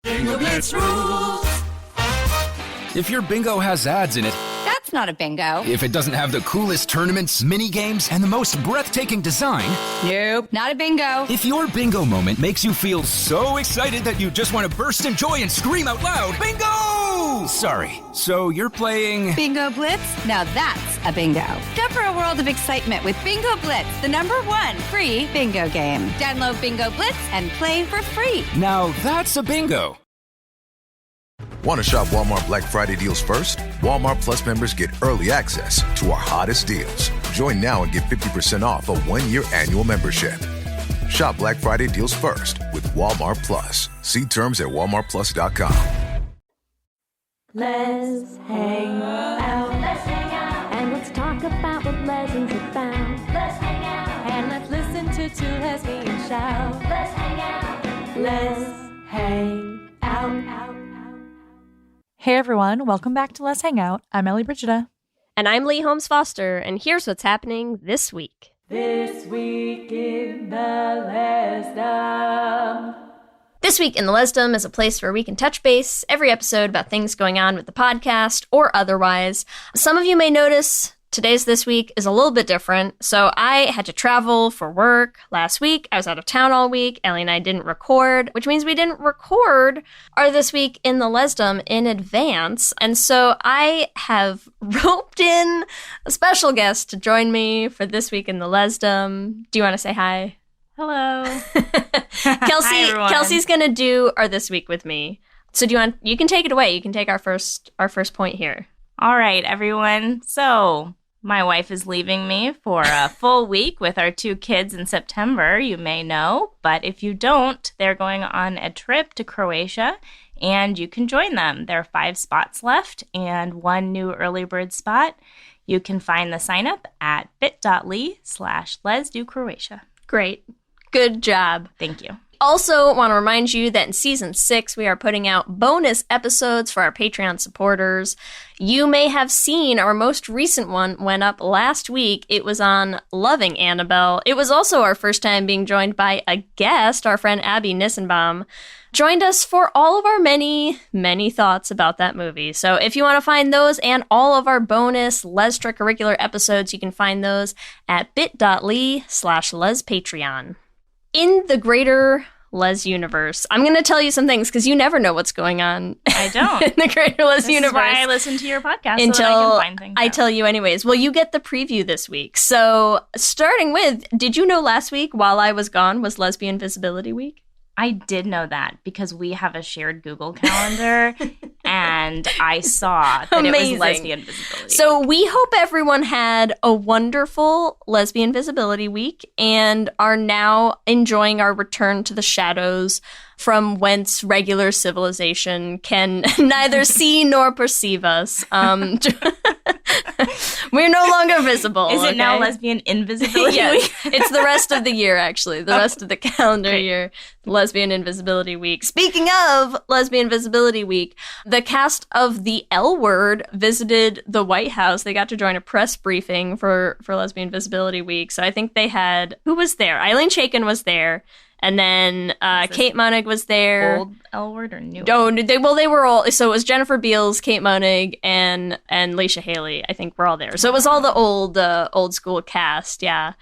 Bingo Blitz rules. If your bingo has ads in it, That's not a bingo. if it doesn't have the coolest tournaments, mini games, and the most breathtaking design, Nope, not a bingo. if your bingo moment makes you feel so excited that you just want to burst in joy and scream out loud, bingo! Sorry, so you're playing... Bingo Blitz? Now that's a bingo. Go for a world of excitement with Bingo Blitz, the #1 free bingo game. Download Bingo Blitz and play for free. Now that's a bingo. Want to shop Walmart Black Friday deals first? Walmart Plus members get early access to our hottest deals. Join now and get 50% off a 1-year annual membership. Shop Black Friday deals first with Walmart Plus. See terms at walmartplus.com. Let's hang out. Let's hang out. And let's talk about what lessons are found. Let's hang out. And let's listen to two lesbians shout. Let's hang out. Let's hang out. Hey everyone, welcome back to Let's Hang Out. I'm Ellie Brigida. And I'm Lee Holmes Foster, and here's what's happening this week. This week in the Lesdom. This week in the Lesdom is a place where we can touch base every episode about things going on with the podcast or otherwise. Some of you may notice today's This Week is a little bit different. So I had to travel for work last week. I was out of town all week. Ellie and I didn't record, which means we didn't record our This Week in the Lesdom in advance. And so I have roped in a special guest to join me for This Week in the Lesdom. Do you want to say hi? Hello. Kelsey's going to do our This Week with me. So you can take it away. You can take our first point here. All right, everyone. So my wife is leaving me for a full week with our 2 kids in September, you may know. But if you don't, they're going on a trip to Croatia, and you can join them. There are 5 spots left and 1 new early bird spot. You can find the sign up at bit.ly/LesDoCroatia. Great. Good job. Thank you. Also, want to remind you that in Season 6, we are putting out bonus episodes for our Patreon supporters. You may have seen our most recent one went up last week. It was on Loving Annabelle. It was also our first time being joined by a guest, our friend Abby Nissenbaum. Joined us for all of our many, many thoughts about that movie. So if you want to find those and all of our bonus Lestra-curricular episodes, you can find those at bit.ly/LesPatreon. In the greater Les universe, I'm going to tell you some things because you never know what's going on. I don't. In the greater Les universe. This is why I listen to your podcast until so that I can find things out. tell you anyways. Well, you get the preview this week. So starting with, did you know last week while I was gone was Lesbian Visibility Week? I did know that because we have a shared Google Calendar and I saw that It was Lesbian Visibility. So we hope everyone had a wonderful Lesbian Visibility Week and are now enjoying our return to the shadows from whence regular civilization can neither see nor perceive us. We're no longer visible. Is it now Lesbian Invisibility Week? It's the rest of the year, actually. The rest of the calendar year. Lesbian Invisibility Week. Speaking of Lesbian Visibility Week, the cast of The L Word visited the White House. They got to join a press briefing for Lesbian Visibility Week. So I think they had... Who was there? Eileen Chaikin was there. And then Kate Monig was there. Old L Word or new? Oh, they were all. So it was Jennifer Beals, Kate Monig, and Leisha Haley. I think were all there. So it was all the old school cast. Yeah,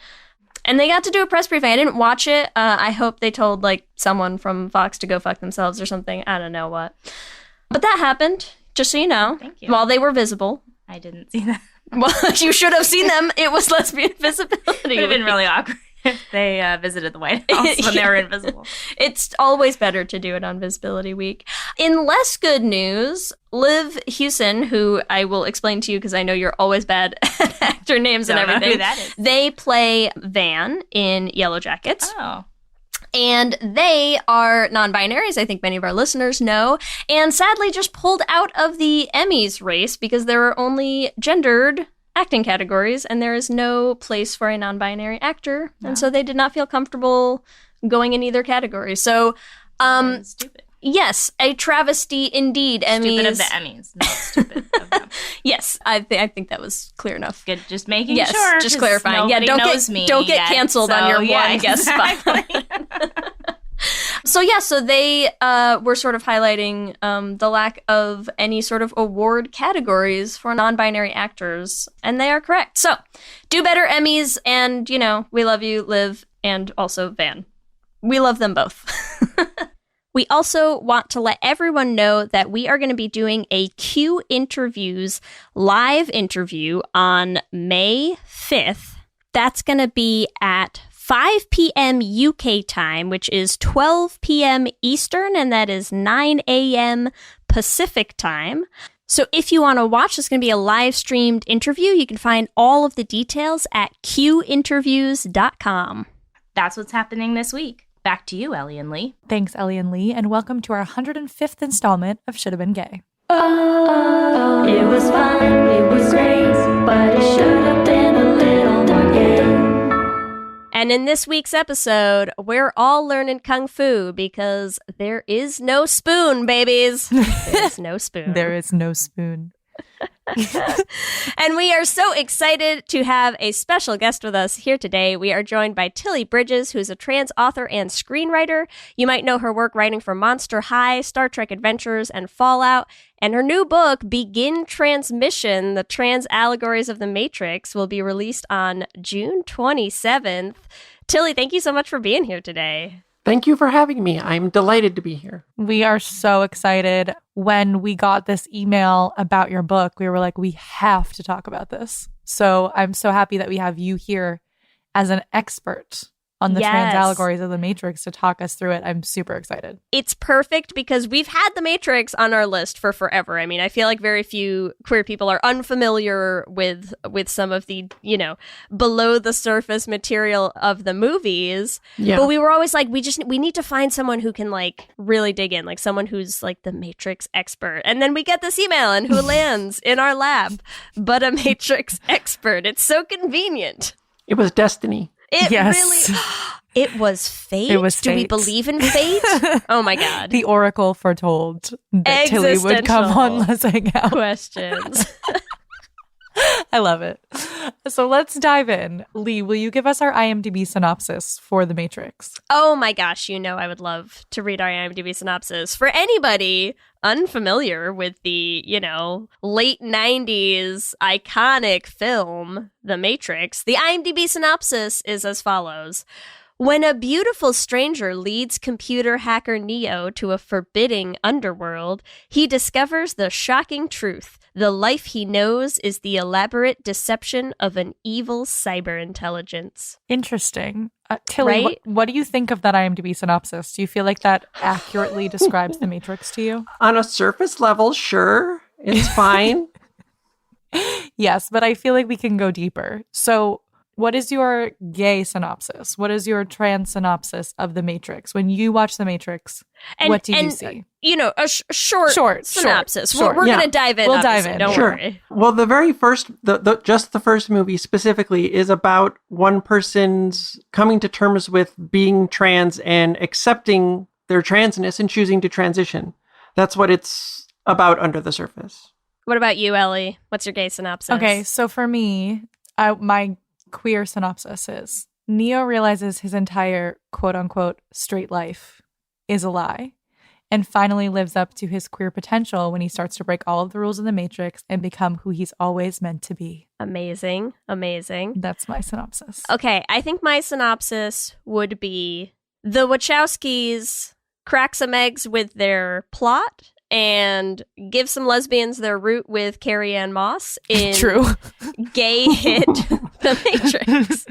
and they got to do a press briefing. I didn't watch it. I hope they told like someone from Fox to go fuck themselves or something. I don't know what, but that happened. Just so you know, Thank you. While they were visible. I didn't see that. Well, you should have seen them. It was Lesbian Visibility. It would have been really awkward if they visited the White House when they were invisible. It's always better to do it on Visibility Week. In less good news, Liv Hewson, who I will explain to you because I know you're always bad at actor names and everything. Know who that is. They play Van in Yellow Jackets. Oh. And they are non-binary, as I think many of our listeners know, and sadly just pulled out of the Emmys race because there are only gendered acting categories, and there is no place for a non-binary actor. No. And so they did not feel comfortable going in either category. So, stupid. Yes, a travesty indeed. Stupid of the Emmys, not stupid of them. Yes, I think that was clear enough. Good, just making sure. Just clarifying. Yeah, don't get canceled on your one guest spot. So they were sort of highlighting the lack of any sort of award categories for non-binary actors, and they are correct. So, do better, Emmys, and, we love you, Liv, and also Van. We love them both. We also want to let everyone know that we are going to be doing a Q Interviews live interview on May 5th. That's going to be at 5 p.m. UK time, which is 12 p.m. Eastern, and that is 9 a.m. Pacific time. So if you want to watch, it's going to be a live streamed interview. You can find all of the details at qinterviews.com. That's what's happening this week. Back to you, Ellie and Lee. Thanks, Ellie and Lee, and welcome to our 105th installment of Should Have Been Gay. Oh, it was fun, it was great, but it should have been a little more gay. And in this week's episode, we're all learning Kung Fu because there is no spoon, babies. There's no spoon. There is no spoon. And we are so excited to have a special guest with us here today. We are joined by Tilly Bridges, who is a trans author and screenwriter. You might know her work writing for Monster High, Star Trek Adventures, and Fallout. And her new book, Begin Transmission, The Trans Allegories of the Matrix, will be released on June 27th. Tilly, thank you so much for being here today. Thank you for having me. I'm delighted to be here. We are so excited. When we got this email about your book, we were like, we have to talk about this. So I'm so happy that we have you here as an expert on the trans allegories of the Matrix to talk us through it. I'm super excited. It's perfect because we've had the Matrix on our list for forever. I mean, I feel like very few queer people are unfamiliar with some of the, below the surface material of the movies. Yeah. But we were always like, we need to find someone who can really dig in, like someone who's like the Matrix expert. And then we get this email and who lands in our lap but a Matrix expert. It's so convenient. It was destiny. It Yes. really, it was fate. It was Do we fate. believe in fate? Oh my God. The Oracle foretold that Tilly would come on Let's Hang Out. Questions. I love it. So let's dive in. Lee, will you give us our IMDb synopsis for The Matrix? Oh my gosh, I would love to read our IMDb synopsis. For anybody unfamiliar with the, late 90s iconic film, The Matrix, the IMDb synopsis is as follows. When a beautiful stranger leads computer hacker Neo to a forbidding underworld, he discovers the shocking truth. The life he knows is the elaborate deception of an evil cyber intelligence. Interesting. Tilly, Right? what do you think of that IMDb synopsis? Do you feel like that accurately describes The Matrix to you? On a surface level, sure, it's fine. Yes, but I feel like we can go deeper. So what is your gay synopsis? What is your trans synopsis of The Matrix? When you watch The Matrix, what do you see? A short synopsis. Short. We're going to dive in. We'll dive obviously. in. Don't Sure. worry. Well, the very first, just the first movie specifically is about one person's coming to terms with being trans and accepting their transness and choosing to transition. That's what it's about under the surface. What about you, Ellie? What's your gay synopsis? Okay, so for me, my queer synopsis is Neo realizes his entire quote-unquote straight life is a lie and finally lives up to his queer potential when he starts to break all of the rules of the Matrix and become who he's always meant to be. Amazing. That's my synopsis. Okay, I think my synopsis would be the Wachowskis crack some eggs with their plot and give some lesbians their root with Carrie Ann Moss in True. gay hit The Matrix.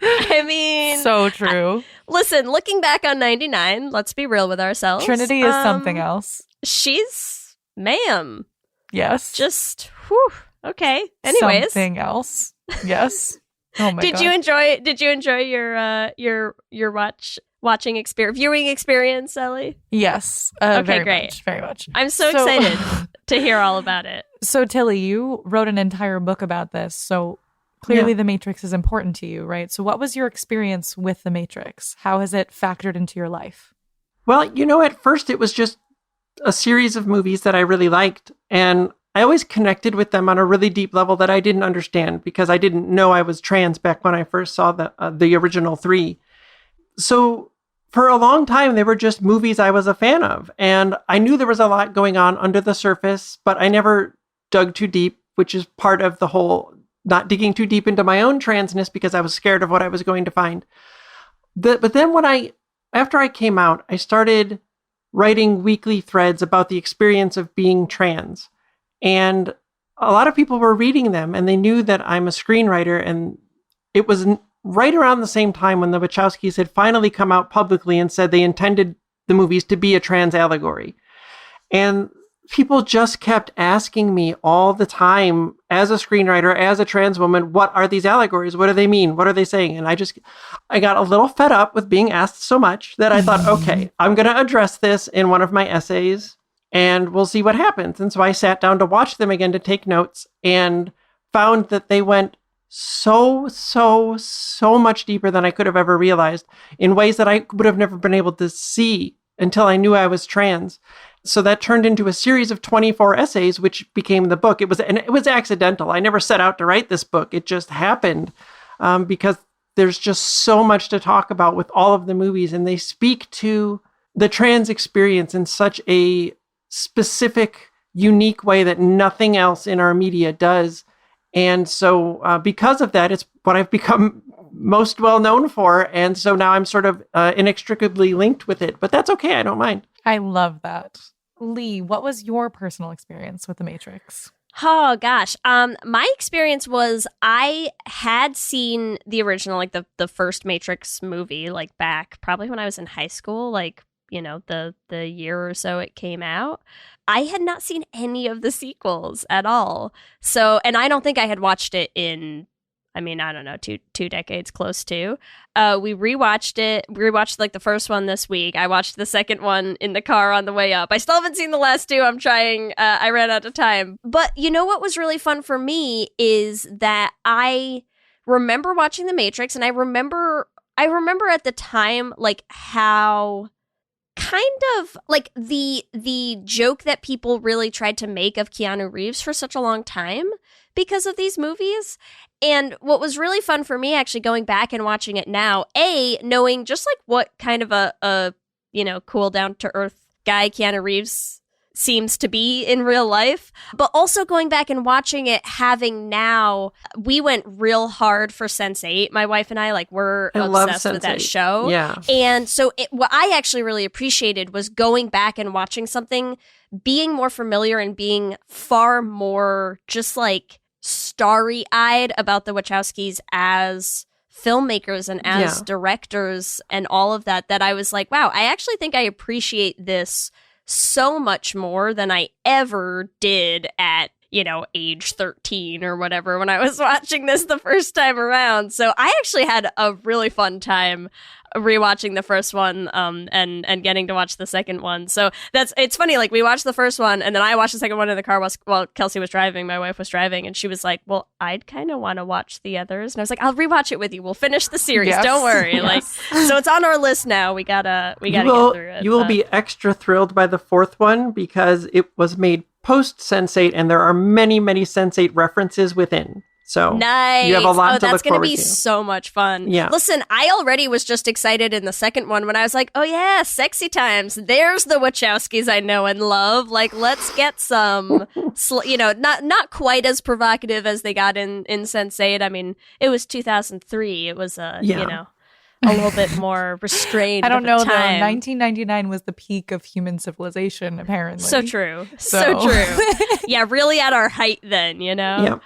I mean, So true. listen, looking back on 99, let's be real with ourselves. Trinity is something else. She's, ma'am, Yes. just, whew, okay. Anyways. Something else. Yes. Oh my Did God. you enjoy your viewing experience, Ellie? Yes. Okay, very great. much, very much. I'm so excited to hear all about it. So Tilly, you wrote an entire book about this. So clearly The Matrix is important to you, right? So what was your experience with The Matrix? How has it factored into your life? Well, at first it was just a series of movies that I really liked. And I always connected with them on a really deep level that I didn't understand because I didn't know I was trans back when I first saw the original three. So for a long time, they were just movies I was a fan of. And I knew there was a lot going on under the surface, but I never dug too deep, which is part of the whole not digging too deep into my own transness because I was scared of what I was going to find. But then after I came out, I started writing weekly threads about the experience of being trans. And a lot of people were reading them, and they knew that I'm a screenwriter. And it was right around the same time when the Wachowskis had finally come out publicly and said they intended the movies to be a trans allegory. And people just kept asking me all the time, as a screenwriter, as a trans woman, what are these allegories? What do they mean? What are they saying? And I got a little fed up with being asked so much that I thought, okay, I'm going to address this in one of my essays and we'll see what happens. And so I sat down to watch them again to take notes and found that they went so much deeper than I could have ever realized in ways that I would have never been able to see until I knew I was trans. So that turned into a series of 24 essays, which became the book. It was accidental. I never set out to write this book. It just happened because there's just so much to talk about with all of the movies, and they speak to the trans experience in such a specific, unique way that nothing else in our media does. And so because of that, it's what I've become most well known for. And so now I'm sort of inextricably linked with it, but that's okay. I don't mind. I love that. Lee, what was your personal experience with The Matrix? Oh, gosh. My experience was I had seen the original, like the first Matrix movie, like back probably when I was in high school, like, you know, the year or so it came out. I had not seen any of the sequels at all. So, and I don't think I had watched it in, I don't know, two decades close to. We rewatched it. We rewatched like the first one this week. I watched the second one in the car on the way up. I still haven't seen the last two. I'm trying. I ran out of time. But you know what was really fun for me is that I remember watching The Matrix, and I remember at the time like how kind of like the joke that people really tried to make of Keanu Reeves for such a long time because of these movies. And what was really fun for me actually going back and watching it now, knowing just like what kind of a cool down to earth guy Keanu Reeves seems to be in real life, but also going back and watching it, having now, we went real hard for Sense8. My wife and I were obsessed with that show. Yeah. And so what I actually really appreciated was going back and watching something, being more familiar and being far more just like starry-eyed about the Wachowskis as filmmakers and as directors and all of that I was like, wow, I actually think I appreciate this so much more than I ever did at, age 13 or whatever when I was watching this the first time around. So I actually had a really fun time rewatching the first one and getting to watch the second one. So it's funny, like we watched the first one and then I watched the second one in the car while Kelsey was driving, my wife was driving, and she was like, well, I'd kind of want to watch the others. And I was like, I'll rewatch it with you. We'll finish the series. Yes. Don't worry. Yes. So it's on our list now. We gotta get through it. You will be extra thrilled by the fourth one because it was made post Sense8 and there are many, many Sense8 references within. So nice. You have a lot to that's look going to forward be to. so much fun. Yeah. Listen, I already was just excited in the second one when I was like, oh yeah, sexy times. There's the Wachowskis I know and love. Like, let's get some, not quite as provocative as they got in Sense8. I mean, it was 2003. It was, a little bit more restrained. I don't know, though. Time. 1999 was the peak of human civilization, apparently. So true. So true. Yeah, really at our height then, Yep.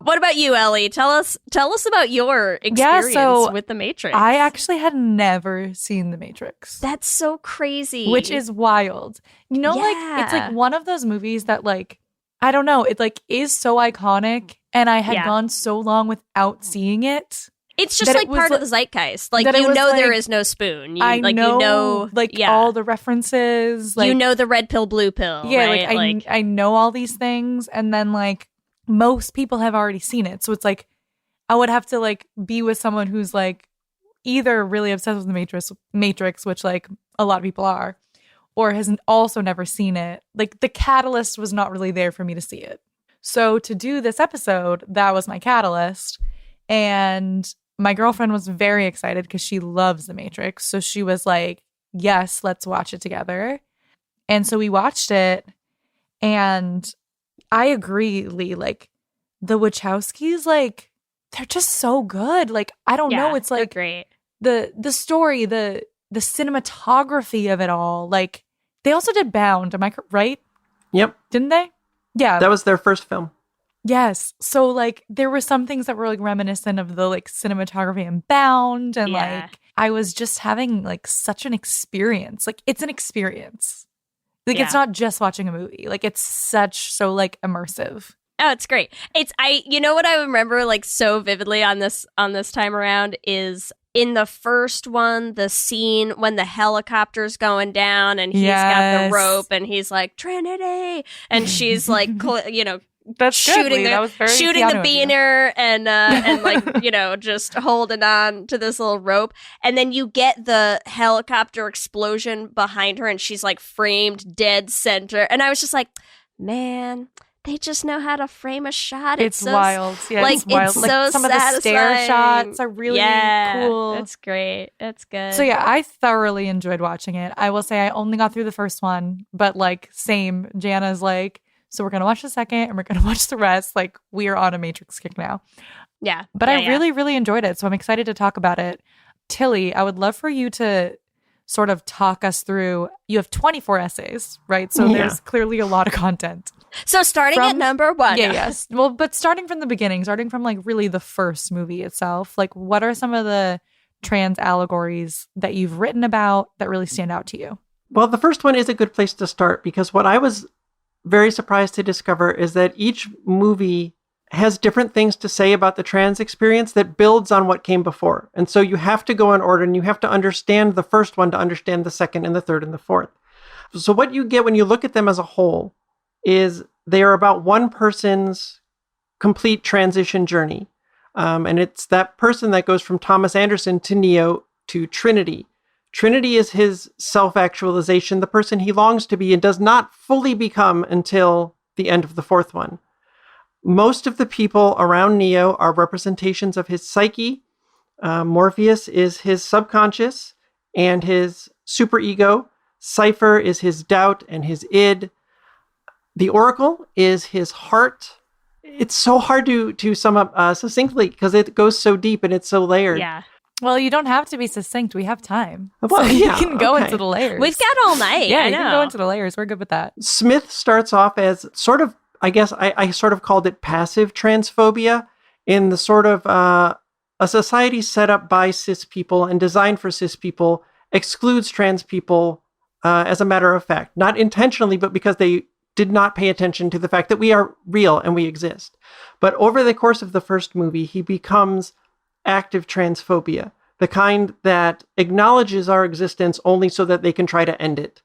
What about you, Ellie? Tell us about your experience with The Matrix. I actually had never seen The Matrix. That's so crazy. Which is wild. It's like one of those movies that I don't know, it is so iconic, and I had gone so long without seeing it. It's just part of the zeitgeist. There is no spoon. All the references. The red pill, blue pill. Yeah, right? I know all these things, and then most people have already seen it. So it's I would have to be with someone who's either really obsessed with the Matrix, which a lot of people are, or has also never seen it. The catalyst was not really there for me to see it. So to do this episode, that was my catalyst. And my girlfriend was very excited because she loves The Matrix. So she was like, yes, let's watch it together. And so we watched it, and I agree, Lee, like the Wachowskis, like they're just so good. Like, I don't know. It's like great. The story, the cinematography of it all. Like, they also did Bound. Am I right? Yep. Didn't they? Yeah. That was their first film. Yes. So like there were some things that were like reminiscent of the like cinematography in Bound, and like I was just having like such an experience. Like, it's an experience. Like, it's not just watching a movie. Like, it's so like immersive. Oh, it's great. You know what I remember like so vividly on this time around is in the first one, the scene when the helicopter's going down and he's got the rope and he's like, Trinity, and she's like, That's shooting shooting the beaner and like, just holding on to this little rope. And then you get the helicopter explosion behind her and she's like framed dead center. And I was just like, man, they just know how to frame a shot. It's so wild. Yeah, like, it's wild. It's like, so some of satisfying. the stair shots are really cool. It's great. It's good. So yeah, I thoroughly enjoyed watching it. I will say I only got through the first one, but like same, Jana's like, so we're going to watch the second and we're going to watch the rest. Like, we are on a Matrix kick now. Yeah. But I really, really enjoyed it. So I'm excited to talk about it. Tilly, I would love for you to sort of talk us through. You have 24 essays, right? So there's clearly a lot of content. So starting at number 1. Yeah, yes. Well, but starting from the beginning, starting from like really the first movie itself, like what are some of the trans allegories that you've written about that really stand out to you? Well, the first one is a good place to start because what I was very surprised to discover is that each movie has different things to say about the trans experience that builds on what came before. And so you have to go in order and you have to understand the first one to understand the second and the third and the fourth. So what you get when you look at them as a whole is they are about one person's complete transition journey. And it's that person that goes from Thomas Anderson to Neo to Trinity. Trinity is his self-actualization, the person he longs to be and does not fully become until the end of the fourth one. Most of the people around Neo are representations of his psyche. Morpheus is his subconscious and his superego. Cypher is his doubt and his id. The Oracle is his heart. It's so hard to sum up succinctly because it goes so deep and it's so layered. Yeah. Well, you don't have to be succinct. We have time. Well, so you can go into the layers. We've got all night. Yeah, I you know. can go into the layers. We're good with that. Smith starts off as sort of, I guess I sort of called it passive transphobia in the sort of a society set up by cis people and designed for cis people excludes trans people as a matter of fact. Not intentionally, but because they did not pay attention to the fact that we are real and we exist. But over the course of the first movie, he becomes active transphobia, the kind that acknowledges our existence only so that they can try to end it.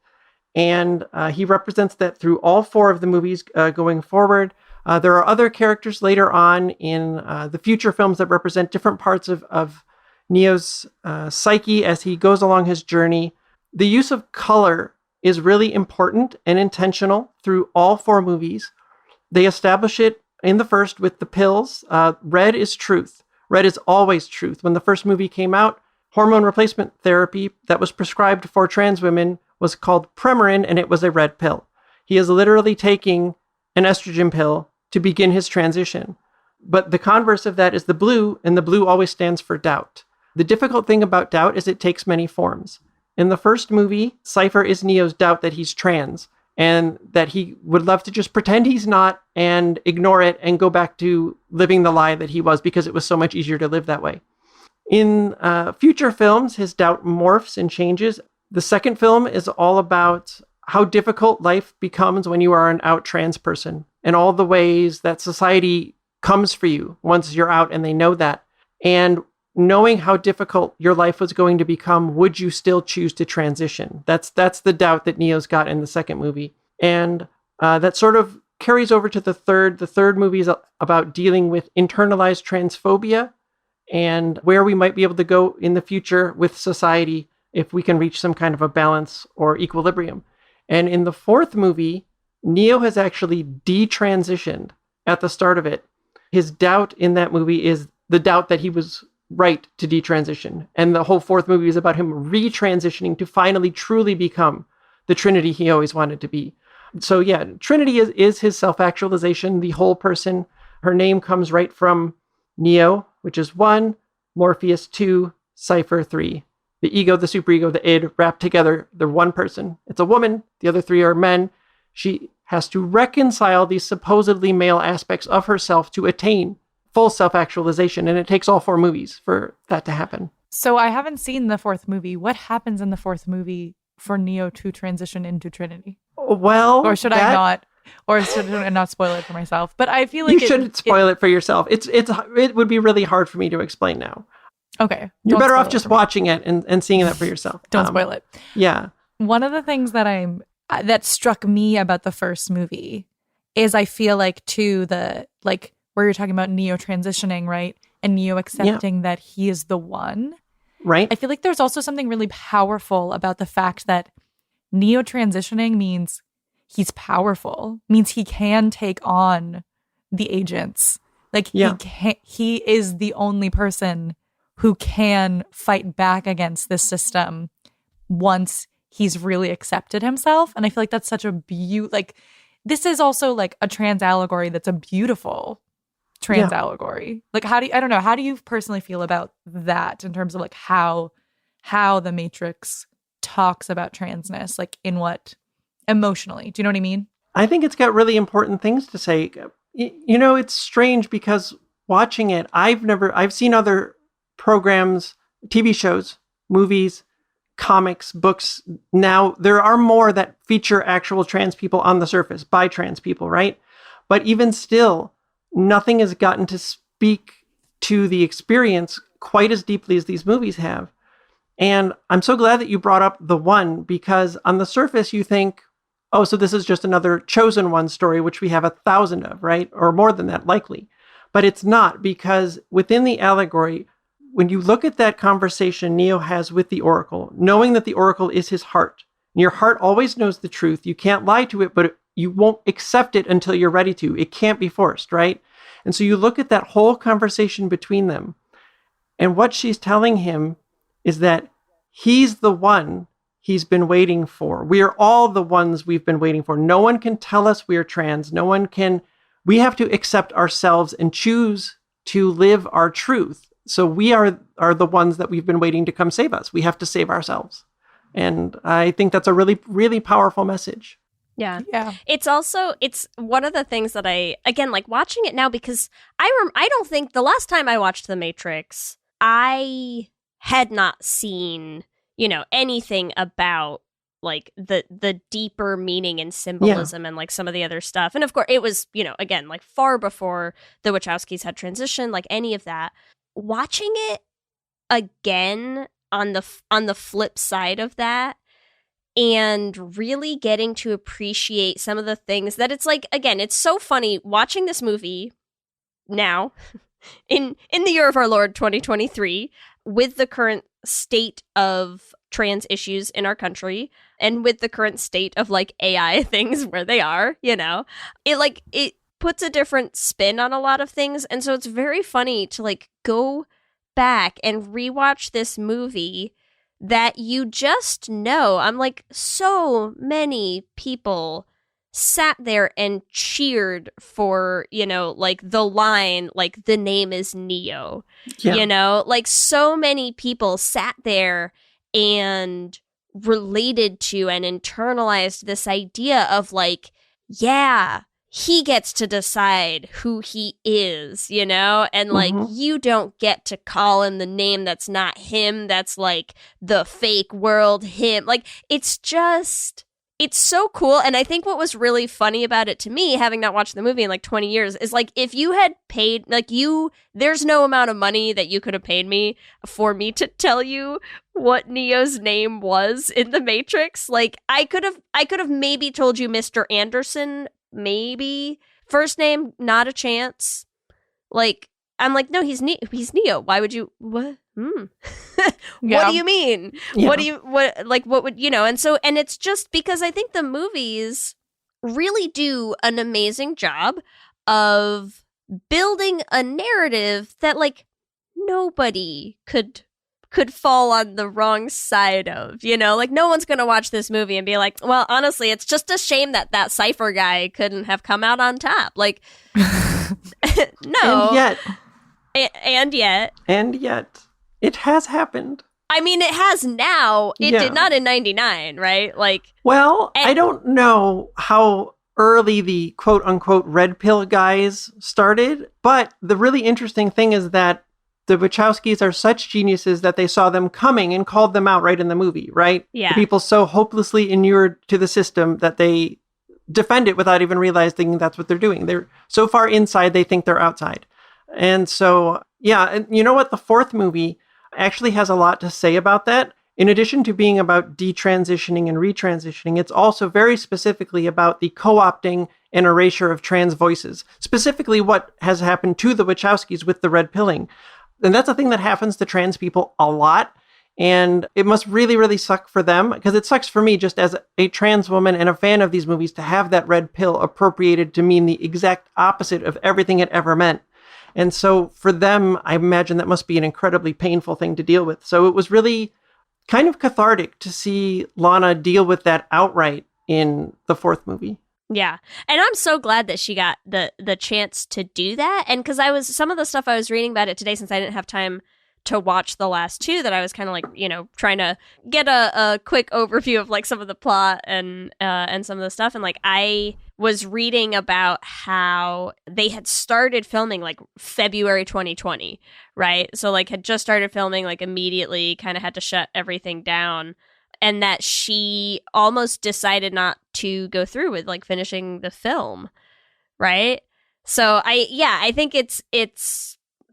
And he represents that through all 4 of the movies going forward. There are other characters later on in the future films that represent different parts of Neo's psyche as he goes along his journey. The use of color is really important and intentional through all 4 movies. They establish it in the first with the pills. Red is truth. Red is always truth. When the first movie came out, hormone replacement therapy that was prescribed for trans women was called Premarin, and it was a red pill. He is literally taking an estrogen pill to begin his transition. But the converse of that is the blue, and the blue always stands for doubt. The difficult thing about doubt is it takes many forms. In the first movie, Cypher is Neo's doubt that he's trans, and that he would love to just pretend he's not and ignore it and go back to living the lie that he was because it was so much easier to live that way. In future films, his doubt morphs and changes. The second film is all about how difficult life becomes when you are an out trans person and all the ways that society comes for you once you're out and they know that. And knowing how difficult your life was going to become, would you still choose to transition? That's the doubt that Neo's got in the second movie. And that sort of carries over to the third. The third movie is about dealing with internalized transphobia and where we might be able to go in the future with society if we can reach some kind of a balance or equilibrium. And in the fourth movie, Neo has actually detransitioned at the start of it. His doubt in that movie is the doubt that he was right to detransition. And the whole fourth movie is about him retransitioning to finally truly become the Trinity he always wanted to be. So yeah, Trinity is his self-actualization, the whole person. Her name comes right from Neo, which is 1, Morpheus 2, Cypher 3. The ego, the superego, the id wrapped together, they're one person. It's a woman, the other 3 are men. She has to reconcile these supposedly male aspects of herself to attain full self-actualization, and it takes all 4 movies for that to happen. So I haven't seen the fourth movie. What happens in the fourth movie for Neo to transition into Trinity? Well, or should I not? Or should I not spoil it for myself? But I feel like you shouldn't spoil it for yourself. It would be really hard for me to explain now. Okay, you're better off just watching it and seeing that for yourself. Don't spoil it. Yeah. One of the things that struck me about the first movie is I feel like too where you're talking about Neo transitioning, right? And Neo accepting that he is the one. Right. I feel like there's also something really powerful about the fact that Neo transitioning means he's powerful, means he can take on the agents. Like he is the only person who can fight back against this system once he's really accepted himself. And I feel like that's such a this is also like a trans allegory that's a beautiful trans allegory. Like how do you personally feel about that in terms of like how the Matrix talks about transness, like in what emotionally? Do you know what I mean? I think it's got really important things to say. You know, it's strange because watching it, I've seen other programs, TV shows, movies, comics, books. Now there are more that feature actual trans people on the surface by trans people, right? But even still, nothing has gotten to speak to the experience quite as deeply as these movies have. And I'm so glad that you brought up The One, because on the surface you think, oh, so this is just another Chosen One story, which we have 1,000 of, right? Or more than that, likely. But it's not, because within the allegory, when you look at that conversation Neo has with the Oracle, knowing that the Oracle is his heart, and your heart always knows the truth, you can't lie to it, but you won't accept it until you're ready to. It can't be forced, right? And so you look at that whole conversation between them, and what she's telling him is that he's the one he's been waiting for. We are all the ones we've been waiting for. No one can tell us we're trans. We have to accept ourselves and choose to live our truth. So we are the ones that we've been waiting to come save us. We have to save ourselves. And I think that's a really, really powerful message. Yeah. It's one of the things that again, like watching it now, because I don't think the last time I watched The Matrix, I had not seen, anything about like the deeper meaning and symbolism and like some of the other stuff. And of course it was, again, like far before the Wachowskis had transitioned, like any of that. Watching it again on the flip side of that, and really getting to appreciate some of the things that it's like, again, it's so funny watching this movie now in the year of our Lord 2023 with the current state of trans issues in our country and with the current state of like AI things where they are, it puts a different spin on a lot of things. And so it's very funny to like go back and rewatch this movie that you just know. I'm like, so many people sat there and cheered for, like the line, like the name is Neo, like so many people sat there and related to and internalized this idea of like, yeah, he gets to decide who he is, and like, you don't get to call him the name that's not him. That's like the fake world him. Like, it's so cool. And I think what was really funny about it to me, having not watched the movie in like 20 years, is like, if you had paid, like there's no amount of money that you could have paid me for me to tell you what Neo's name was in The Matrix. Like, I could have maybe told you Mr. Anderson, maybe. First name, not a chance. Like, I'm like, no, he's Neo. Why would you? What? What do you mean? Yeah. What would, and it's just because I think the movies really do an amazing job of building a narrative that like nobody could fall on the wrong side of, like no one's gonna watch this movie and be like, well, honestly, it's just a shame that Cypher guy couldn't have come out on top. Like, no. And yet it has happened. I mean, it has now. It did not in 99, right? Like, well, I don't know how early the quote unquote red pill guys started, but the really interesting thing is that the Wachowskis are such geniuses that they saw them coming and called them out right in the movie, right? Yeah. The people so hopelessly inured to the system that they defend it without even realizing that's what they're doing. They're so far inside, they think they're outside. And so, and you know what? The fourth movie actually has a lot to say about that. In addition to being about detransitioning and retransitioning, it's also very specifically about the co-opting and erasure of trans voices, specifically what has happened to the Wachowskis with the red pilling. And that's a thing that happens to trans people a lot. And it must really, really suck for them, because it sucks for me just as a trans woman and a fan of these movies to have that red pill appropriated to mean the exact opposite of everything it ever meant. And so for them, I imagine that must be an incredibly painful thing to deal with. So it was really kind of cathartic to see Lana deal with that outright in the fourth movie. Yeah. And I'm so glad that she got the chance to do that. And because some of the stuff I was reading about it today, since I didn't have time to watch the last two, that I was kind of like, trying to get a quick overview of like some of the plot and some of the stuff. And like, I was reading about how they had started filming like February 2020, right? So like had just started filming, like immediately kind of had to shut everything down. And that she almost decided not to go through with like finishing the film, right? So I think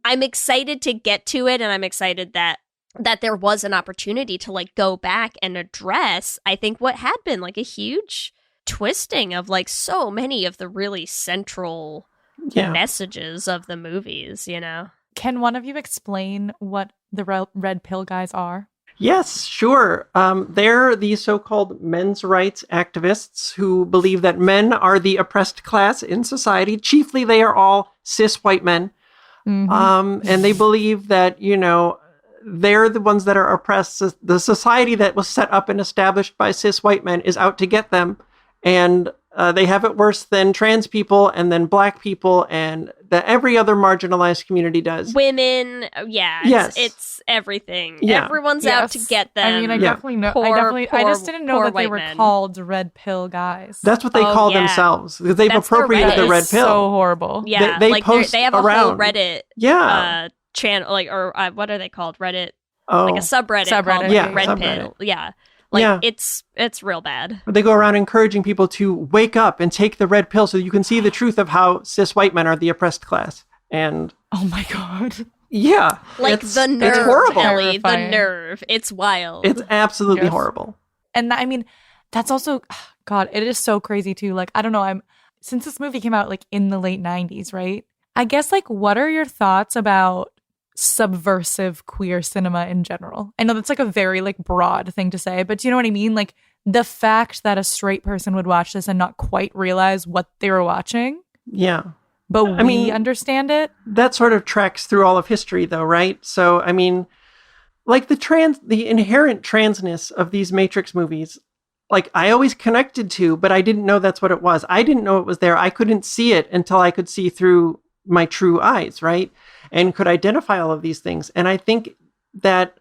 I'm excited to get to it, and I'm excited that there was an opportunity to like go back and address, I think, what had been like a huge twisting of like so many of the really central messages of the movies, Can one of you explain what the red pill guys are? Yes, sure. They're the so-called men's rights activists who believe that men are the oppressed class in society. Chiefly, they are all cis white men. Mm-hmm. And they believe that, they're the ones that are oppressed. The society that was set up and established by cis white men is out to get them. And they have it worse than trans people and then Black people and that every other marginalized community does. Women, it's everything. Yeah. Everyone's out to get them. I mean, I definitely know. I just didn't know that they were called red pill guys. That's what they call themselves, because they've appropriated the red pill. So horrible. Yeah, they post they have around. A whole Reddit channel, what are they called? Reddit, like a subreddit called Red Pill. Yeah. It's real bad. They go around encouraging people to wake up and take the red pill so you can see the truth of how cis white men are the oppressed class. And oh my God. Yeah. Like the nerve, it's horrible. Ellie, the nerve. It's wild. It's absolutely horrible. And I mean, that's also, God, it is so crazy too. Like, I don't know, since this movie came out like in the late 90s, right? I guess like, what are your thoughts about subversive queer cinema in general? I know that's like a very like broad thing to say, but do you know what I mean? Like the fact that a straight person would watch this and not quite realize what they were watching. Yeah. But we understand it. That sort of tracks through all of history though, right? So, I mean, like the inherent transness of these Matrix movies, like I always connected to, but I didn't know that's what it was. I didn't know it was there. I couldn't see it until I could see through my true eyes, right? And could identify all of these things. And I think that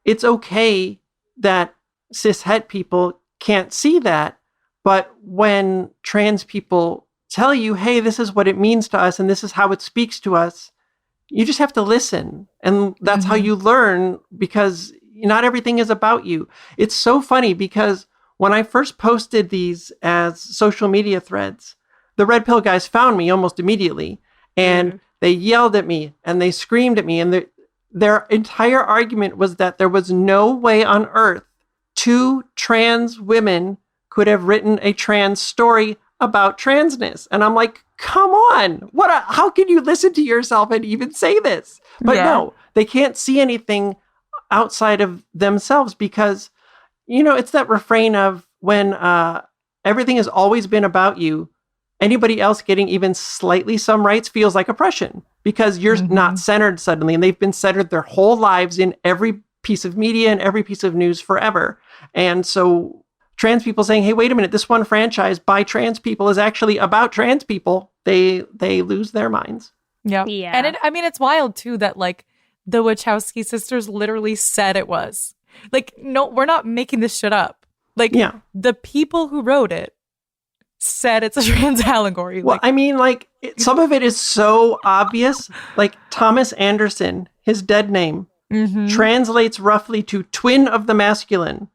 it's okay that cis het people can't see that, but when trans people tell you, hey, this is what it means to us and this is how it speaks to us, you just have to listen. And that's how you learn, because not everything is about you. It's so funny because when I first posted these as social media threads, the Red Pill guys found me almost immediately. And they yelled at me and they screamed at me. And their entire argument was that there was no way on earth two trans women could have written a trans story about transness. And I'm like, come on, how can you listen to yourself and even say this? But no, they can't see anything outside of themselves because, it's that refrain of when everything has always been about you, anybody else getting even slightly some rights feels like oppression because you're not centered suddenly, and they've been centered their whole lives in every piece of media and every piece of news forever. And so trans people saying, hey, wait a minute, this one franchise by trans people is actually about trans people, they lose their minds. Yeah. And it's wild too that like the Wachowski sisters literally said it was. Like, no, we're not making this shit up. Like, the people who wrote it said it's a trans allegory. Well, I mean, like, some of it is so obvious. Like, Thomas Anderson, his dead name, translates roughly to twin of the masculine.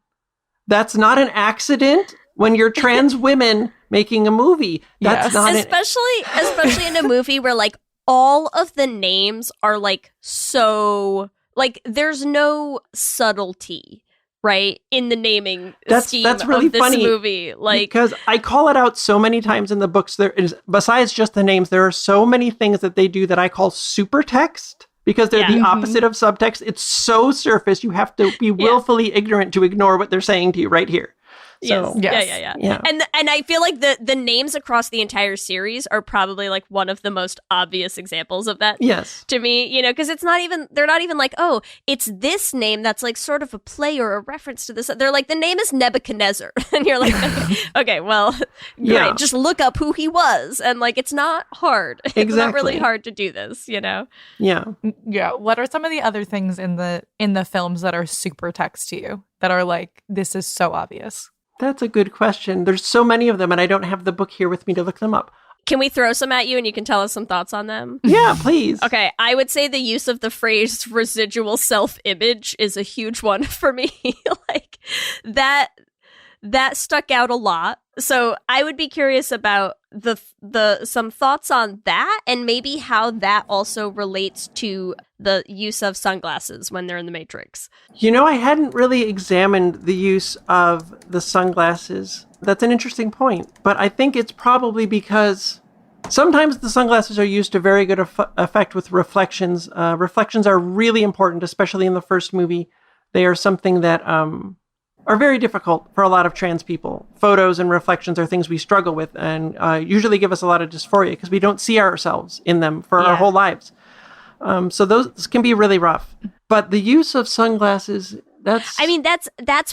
That's not an accident when you're trans women making a movie. That's not especially in a movie where, like, all of the names are, like, so... Like, there's no subtlety, right, in the naming scheme that's really of this funny movie. Like, because I call it out so many times in the books. There is, besides just the names, there are so many things that they do that I call super text, because they're the opposite of subtext. It's so surface, you have to be willfully ignorant to ignore what they're saying to you right here. So, yeah. And I feel like the names across the entire series are probably like one of the most obvious examples of that. Yes. To me, you know, because they're not even like, oh, it's this name that's like sort of a play or a reference to this. They're like, the name is Nebuchadnezzar. And you're like, okay, well, great. Just look up who he was. And like, it's not hard. Exactly. It's not really hard to do this, you know? Yeah. Yeah. What are some of the other things in the films that are super text to you that are like, this is so obvious? That's a good question. There's so many of them, and I don't have the book here with me to look them up. Can we throw some at you and you can tell us some thoughts on them? Yeah, please. Okay, I would say the use of the phrase residual self-image is a huge one for me. Like, that stuck out a lot. So I would be curious about some thoughts on that, and maybe how that also relates to the use of sunglasses when they're in the Matrix. You know, I hadn't really examined the use of the sunglasses. That's an interesting point, but I think it's probably because sometimes the sunglasses are used to very good effect with reflections. Reflections are really important, especially in the first movie. They are something that are very difficult for a lot of trans people. Photos and reflections are things we struggle with, and usually give us a lot of dysphoria because we don't see ourselves in them for our whole lives. So those can be really rough. But the use of sunglasses, that's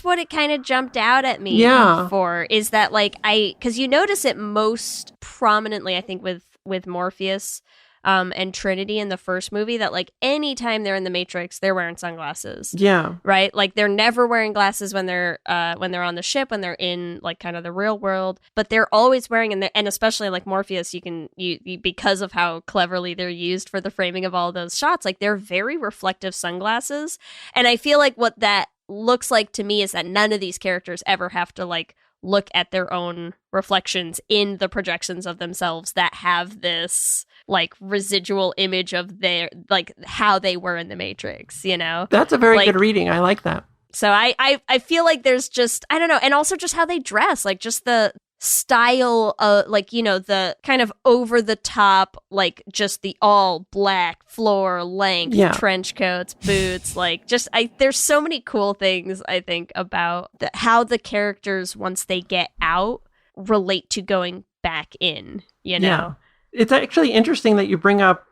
what it kind of jumped out at me for, is that like, because you notice it most prominently, I think, with Morpheus and Trinity in the first movie, that like anytime they're in the Matrix, they're wearing sunglasses. Yeah. Right? Like, they're never wearing glasses when they're on the ship, when they're in like kind of the real world, but they're always wearing, and especially like Morpheus, you because of how cleverly they're used for the framing of all those shots, like they're very reflective sunglasses. And I feel like what that looks like to me is that none of these characters ever have to like look at their own reflections in the projections of themselves that have this like residual image of their, like, how they were in the Matrix, you know? That's a very good reading. I like that. So I feel like there's just, I don't know, and also just how they dress, like just the style, like, you know, the kind of over the top, like just the all black floor length trench coats, boots, like just there's so many cool things I think about how the characters, once they get out, relate to going back in, you know? Yeah. It's actually interesting that you bring up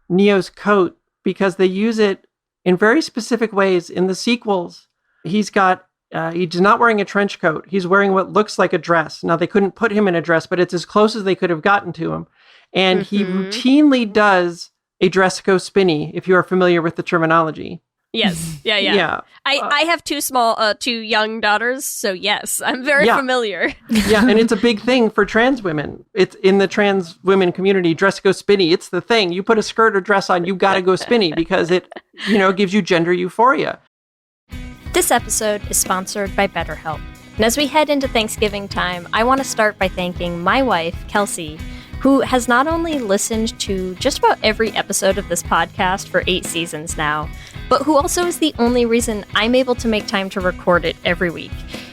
Neo's coat, because they use it in very specific ways. In the sequels, he's not wearing a trench coat. He's wearing what looks like a dress. Now, they couldn't put him in a dress, but it's as close as they could have gotten to him. And he routinely does a dress go spinny, if you are familiar with the terminology. Yes. Yeah. I have two young daughters, so yes, I'm very familiar. Yeah, and it's a big thing for trans women. It's in the trans women community, dress go spinny. It's the thing. You put a skirt or dress on, you got to go spinny, because it, you know, gives you gender euphoria. This episode is sponsored by BetterHelp. And as we head into Thanksgiving time, I want to start by thanking my wife, Kelsey, who has not only listened to just about every episode of this podcast for 8 seasons now, but who also is the only reason I'm able to make time to record it every week.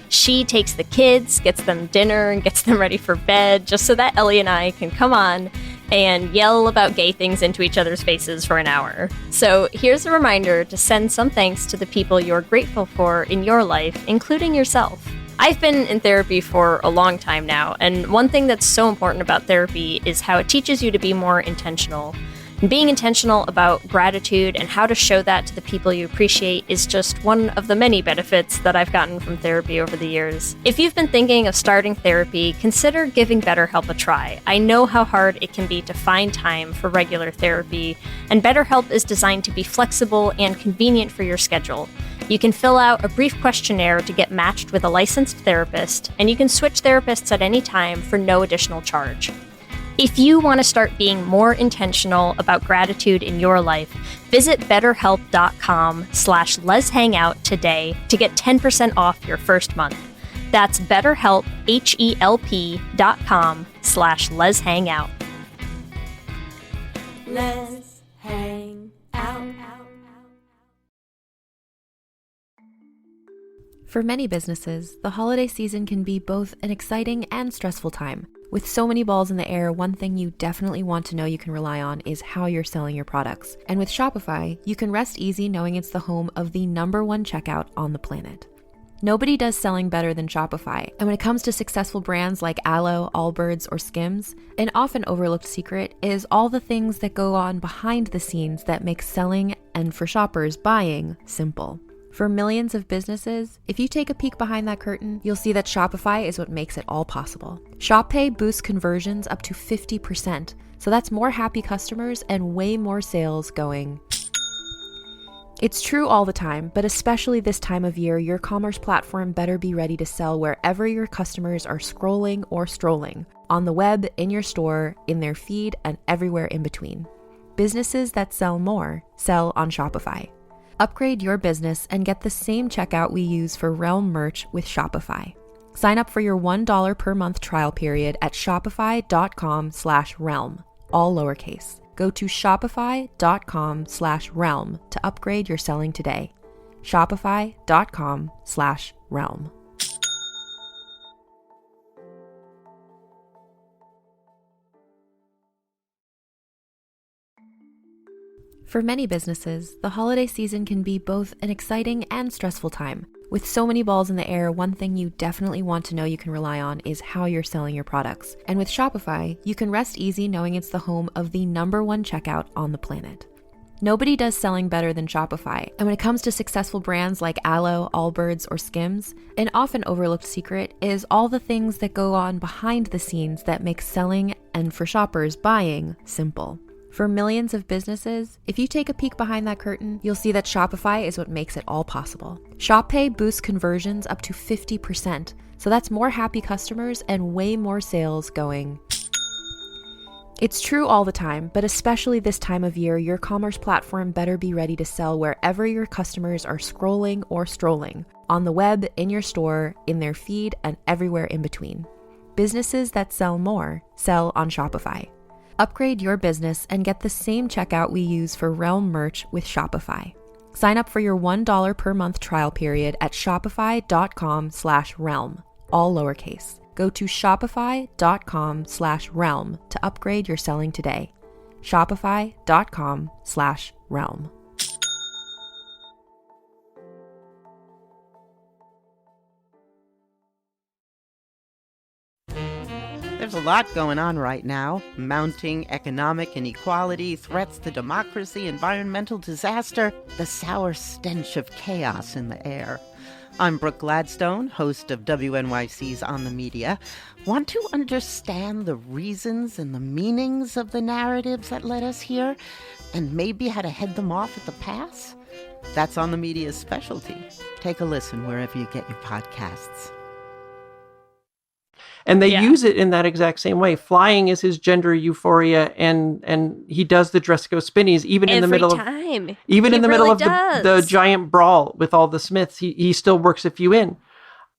She takes the kids, gets them dinner, and gets them ready for bed, just so that Ellie and I can come on and yell about gay things into each other's faces for an hour. So here's a reminder to send some thanks to the people you're grateful for in your life, including yourself. I've been in therapy for a long time now, and one thing that's so important about therapy is how it teaches you to be more intentional. And being intentional about gratitude and how to show that to the people you appreciate is just one of the many benefits that I've gotten from therapy over the years. If you've been thinking of starting therapy, consider giving BetterHelp a try. I know how hard it can be to find time for regular therapy, and BetterHelp is designed to be flexible and convenient for your schedule. You can fill out a brief questionnaire to get matched with a licensed therapist, and you can switch therapists at any time for no additional charge. If you want to start being more intentional about gratitude in your life, visit betterhelp.com/letshangout today to get 10% off your first month. That's BetterHelp, HELP.com/letshangout. Let's hang out. For many businesses, the holiday season can be both an exciting and stressful time. With so many balls in the air, one thing you definitely want to know you can rely on is how you're selling your products. And with Shopify, you can rest easy knowing it's the home of the #1 checkout on the planet. Nobody does selling better than Shopify. And when it comes to successful brands like Aloe, Allbirds, or Skims, an often overlooked secret is all the things that go on behind the scenes that make selling, and for shoppers, buying, simple. For millions of businesses, if you take a peek behind that curtain, you'll see that Shopify is what makes it all possible. Shop Pay boosts conversions up to 50%, so that's more happy customers and way more sales going. It's true all the time, but especially this time of year, your commerce platform better be ready to sell wherever your customers are scrolling or strolling, on the web, in your store, in their feed, and everywhere in between. Businesses that sell more sell on Shopify. Upgrade your business and get the same checkout we use for Realm merch with Shopify. Sign up for your $1 per month trial period at shopify.com/realm, all lowercase. Go to shopify.com/realm to upgrade your selling today. Shopify.com/realm. For many businesses, the holiday season can be both an exciting and stressful time. With so many balls in the air, one thing you definitely want to know you can rely on is how you're selling your products. And with Shopify, you can rest easy knowing it's the home of the #1 checkout on the planet. Nobody does selling better than Shopify. And when it comes to successful brands like Aloe, Allbirds, or Skims, an often overlooked secret is all the things that go on behind the scenes that make selling, and for shoppers, buying, simple. For millions of businesses, if you take a peek behind that curtain, you'll see that Shopify is what makes it all possible. Shop Pay boosts conversions up to 50%, so that's more happy customers and way more sales going. It's true all the time, but especially this time of year, your commerce platform better be ready to sell wherever your customers are scrolling or strolling, on the web, in your store, in their feed, and everywhere in between. Businesses that sell more sell on Shopify. Upgrade your business and get the same checkout we use for Realm merch with Shopify. Sign up for your $1 per month trial period at shopify.com/realm, all lowercase. Go to shopify.com/realm to upgrade your selling today. Shopify.com/realm. There's a lot going on right now. Mounting economic inequality, threats to democracy, environmental disaster, the sour stench of chaos in the air. I'm Brooke Gladstone, host of WNYC's On the Media. Want to understand the reasons and the meanings of the narratives that led us here, and maybe how to head them off at the pass? That's On the Media's specialty. Take a listen wherever you get your podcasts. And they use it in that exact same way. Flying is his gender euphoria, and he does the dress go spinnies even in the middle of the giant brawl with all the Smiths. He still works a few in.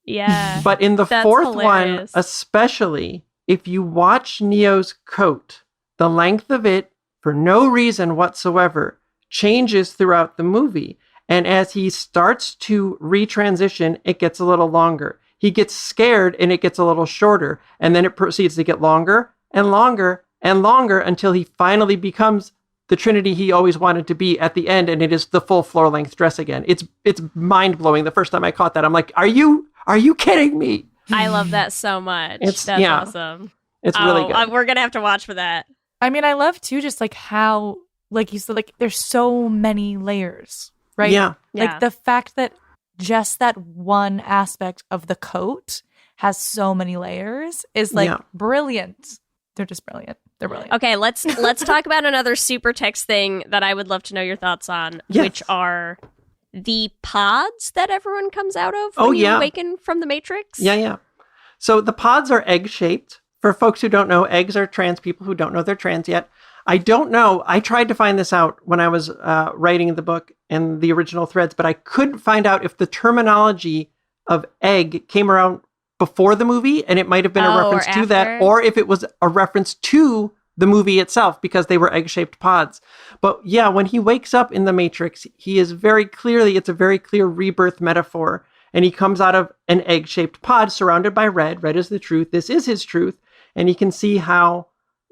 Yeah. But in the fourth hilarious. one, especially, if you watch Neo's coat, the length of it, for no reason whatsoever, changes throughout the movie. And as he starts to retransition, it gets a little longer. He gets scared and it gets a little shorter. And then it proceeds to get longer and longer and longer until he finally becomes the Trinity he always wanted to be at the end. And it is the full floor length dress again. It's mind blowing. The first time I caught that, I'm like, are you kidding me? I love that so much. That's awesome. It's really good. We're going to have to watch for that. I mean, I love too, just like how like you said, like there's so many layers, right? Yeah. Like the fact that just that one aspect of the coat has so many layers is like brilliant. They're just brilliant. They're brilliant. Okay, let's talk about another super text thing that I would love to know your thoughts on, which are the pods that everyone comes out of when you awaken from the Matrix. Yeah. So the pods are egg-shaped. For folks who don't know, eggs are trans people who don't know they're trans yet. I don't know. I tried to find this out when I was writing the book and the original threads, but I couldn't find out if the terminology of egg came around before the movie, and it might have been a reference to that, or if it was a reference to the movie itself because they were egg-shaped pods. But yeah, when he wakes up in the Matrix, he is it's a very clear rebirth metaphor. And he comes out of an egg-shaped pod surrounded by red. Red is the truth. This is his truth. And he can see how,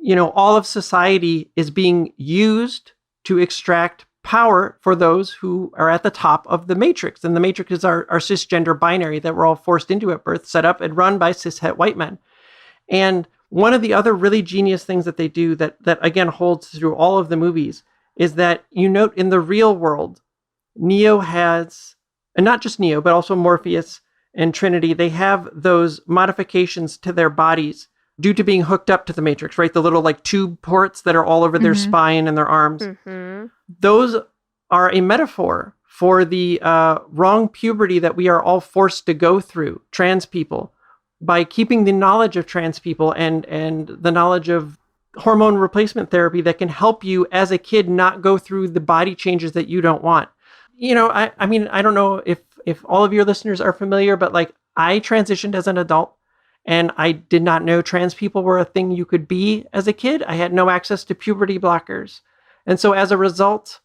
all of society is being used to extract power for those who are at the top of the Matrix. And the Matrix is our cisgender binary that we're all forced into at birth, set up and run by cishet white men. And one of the other really genius things that they do that again holds through all of the movies is that you note in the real world, Neo has, and not just Neo, but also Morpheus and Trinity, they have those modifications to their bodies due to being hooked up to the Matrix, right? The little like tube ports that are all over their spine and their arms. Those are a metaphor for the wrong puberty that we are all forced to go through, trans people, by keeping the knowledge of trans people and the knowledge of hormone replacement therapy that can help you as a kid not go through the body changes that you don't want. I mean, I don't know if all of your listeners are familiar, but like I transitioned as an adult and I did not know trans people were a thing you could be as a kid. I had no access to puberty blockers. And so as a result,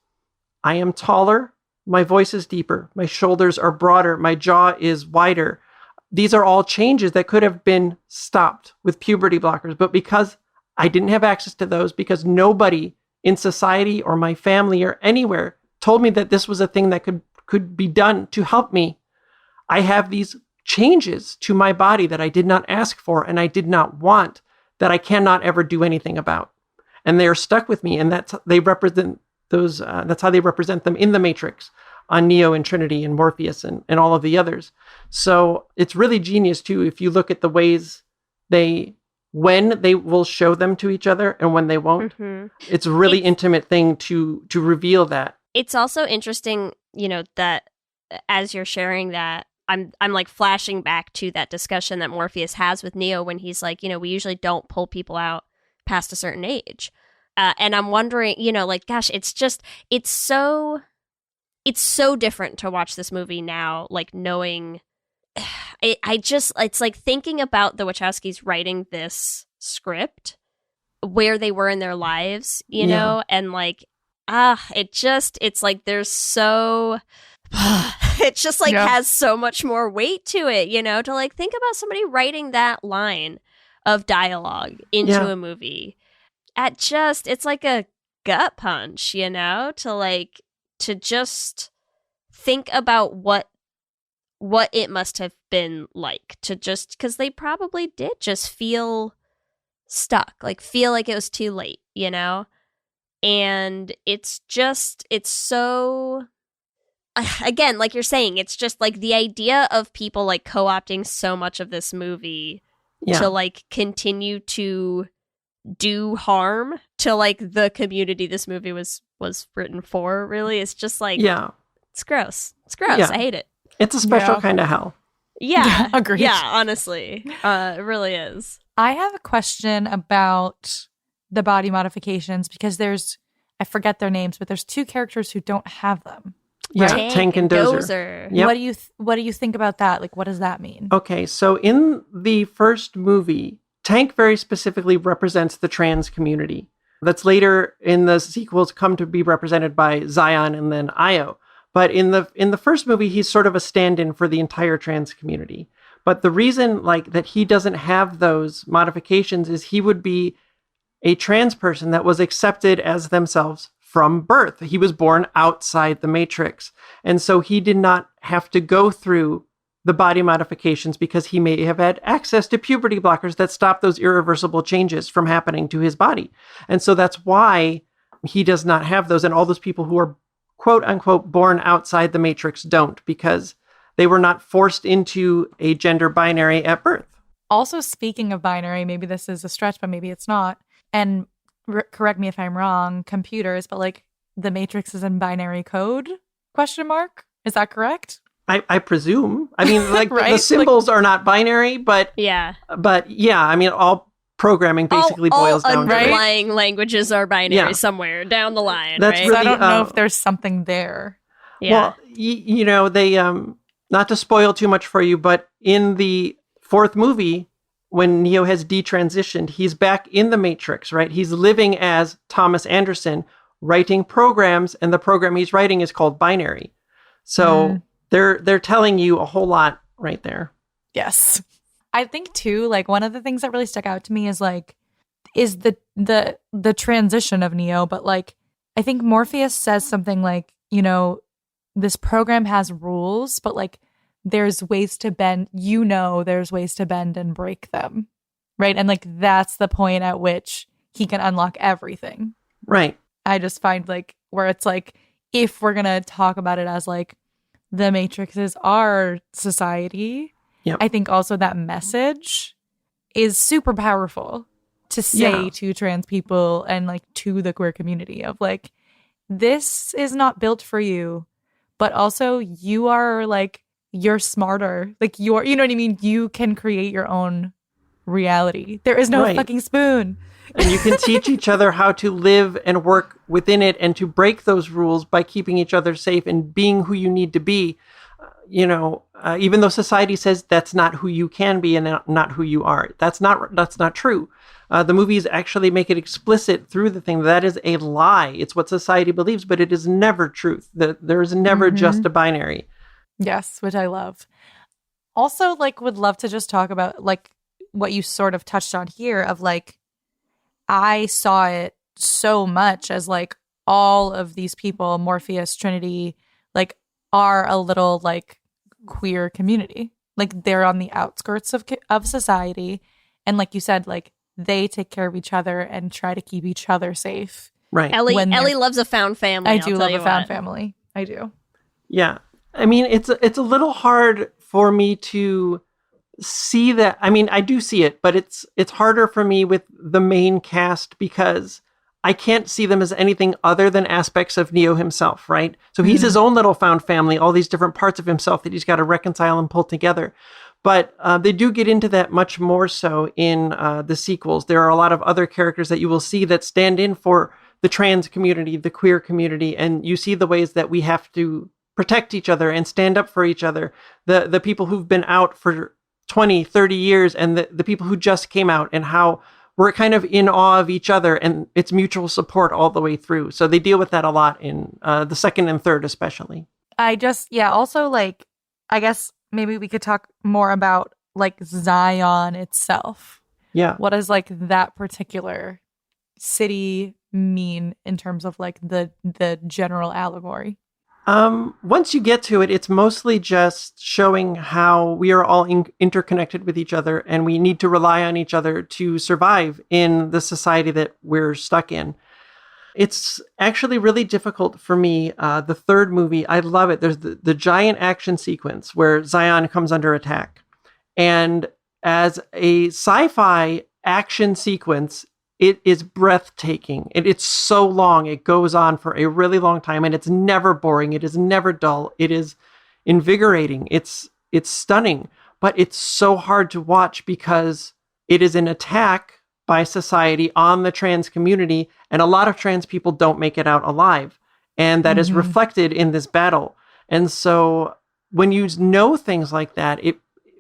I am taller. My voice is deeper. My shoulders are broader. My jaw is wider. These are all changes that could have been stopped with puberty blockers. But because I didn't have access to those, because nobody in society or my family or anywhere told me that this was a thing that could be done to help me, I have these changes to my body that I did not ask for and I did not want, that I cannot ever do anything about. And they are stuck with me, and that's how they represent them in the Matrix on Neo and Trinity and Morpheus and all of the others. So it's really genius too if you look at the ways when they will show them to each other and when they won't. It's a really intimate thing to reveal that. It's also interesting, that as you're sharing that, I'm like flashing back to that discussion that Morpheus has with Neo when he's like, we usually don't pull people out past a certain age. And I'm wondering, gosh, it's so different to watch this movie now, like knowing, it's like thinking about the Wachowskis writing this script, where they were in their lives, know, and like, it's like there's so... it just like has so much more weight to it, to like think about somebody writing that line of dialogue into a movie. It's like a gut punch, to just think about what it must have been like to just, because they probably did just feel stuck, like feel like it was too late, and it's so... Again, like you're saying, it's just like the idea of people like co-opting so much of this movie to like continue to do harm to like the community this movie was written for, really. It's just like, it's gross. It's gross. I hate it. It's a special kind of hell. Yeah. Agreed. Yeah, honestly. It really is. I have a question about the body modifications because I forget their names, but there's two characters who don't have them. Yeah, Tank and Dozer. Yep. What do you think about that? Like, what does that mean? Okay, so in the first movie, Tank very specifically represents the trans community. That's later in the sequels come to be represented by Zion and then Io. But in the first movie, he's sort of a stand-in for the entire trans community. But the reason like that he doesn't have those modifications is he would be a trans person that was accepted as themselves from birth. He was born outside the Matrix. And so he did not have to go through the body modifications because he may have had access to puberty blockers that stop those irreversible changes from happening to his body. And so that's why he does not have those. And all those people who are quote unquote born outside the matrix don't, because they were not forced into a gender binary at birth. Also, speaking of binary, maybe this is a stretch, but maybe it's not. And correct me if I'm wrong, computers, but like the matrix is in binary code? Question mark? Is that correct? I presume. I mean, like Right? the symbols are not binary, but yeah, I mean, all programming basically boils down to underlying languages are binary Yeah. somewhere down the line. That's right? really, So I don't know if there's something there. Yeah. Well, you know, they, not to spoil too much for you, but in the fourth movie, when Neo has detransitioned, he's back in the Matrix, right? He's living as Thomas Anderson, writing programs, and the program he's writing is called binary. So they're telling you a whole lot right there. Yes. I think too, like one of the things that really stuck out to me is like the transition of Neo, but like I think Morpheus says something like, you know, this program has rules, but like there's ways to bend, there's ways to bend and break them. Right? And like that's the point at which he can unlock everything. Right. I just find like where it's like if we're going to talk about it as like the Matrix is our society, I think also that message is super powerful to say to trans people and like to the queer community of like, this is not built for you, but also you are like, you're smarter. Like you know what I mean? You can create your own reality. There is no fucking spoon. And you can teach each other how to live and work within it and to break those rules by keeping each other safe and being who you need to be. You know, even though society says that's not who you can be and not who you are. That's not true. The movies actually make it explicit through the thing that is a lie. It's what society believes, but it is never truth. There is never just a binary. Yes, which I love. Also, like, would love to just talk about like what you sort of touched on here of like, I saw it so much as like all of these people, Morpheus, Trinity, like are a little like queer community. Like they're on the outskirts of society. And like you said, like they take care of each other and try to keep each other safe. Right. Ellie loves a found family. I do love a found family. I do. Yeah. I mean, it's a little hard for me to see that. I mean, I do see it, but it's harder for me with the main cast because I can't see them as anything other than aspects of Neo himself, right? So he's his own little found family, all these different parts of himself that he's got to reconcile and pull together. But they do get into that much more so in the sequels. There are a lot of other characters that you will see that stand in for the trans community, the queer community, and you see the ways that we have to protect each other and stand up for each other. The people who've been out for 20, 30 years and the people who just came out and how we're kind of in awe of each other and it's mutual support all the way through. So they deal with that a lot in the second and third especially. Also like, I guess maybe we could talk more about like Zion itself. Yeah. What does like that particular city mean in terms of like the general allegory? Once you get to it, it's mostly just showing how we are all interconnected with each other and we need to rely on each other to survive in the society that we're stuck in. It's actually really difficult for me. The third movie, I love it. There's the giant action sequence where Zion comes under attack. And as a sci-fi action sequence, it is breathtaking. It's so long. It goes on for a really long time and it's never boring. It is never dull. It is invigorating. It's stunning, but it's so hard to watch because it is an attack by society on the trans community. And a lot of trans people don't make it out alive. And that is reflected in this battle. And so when you know things like that,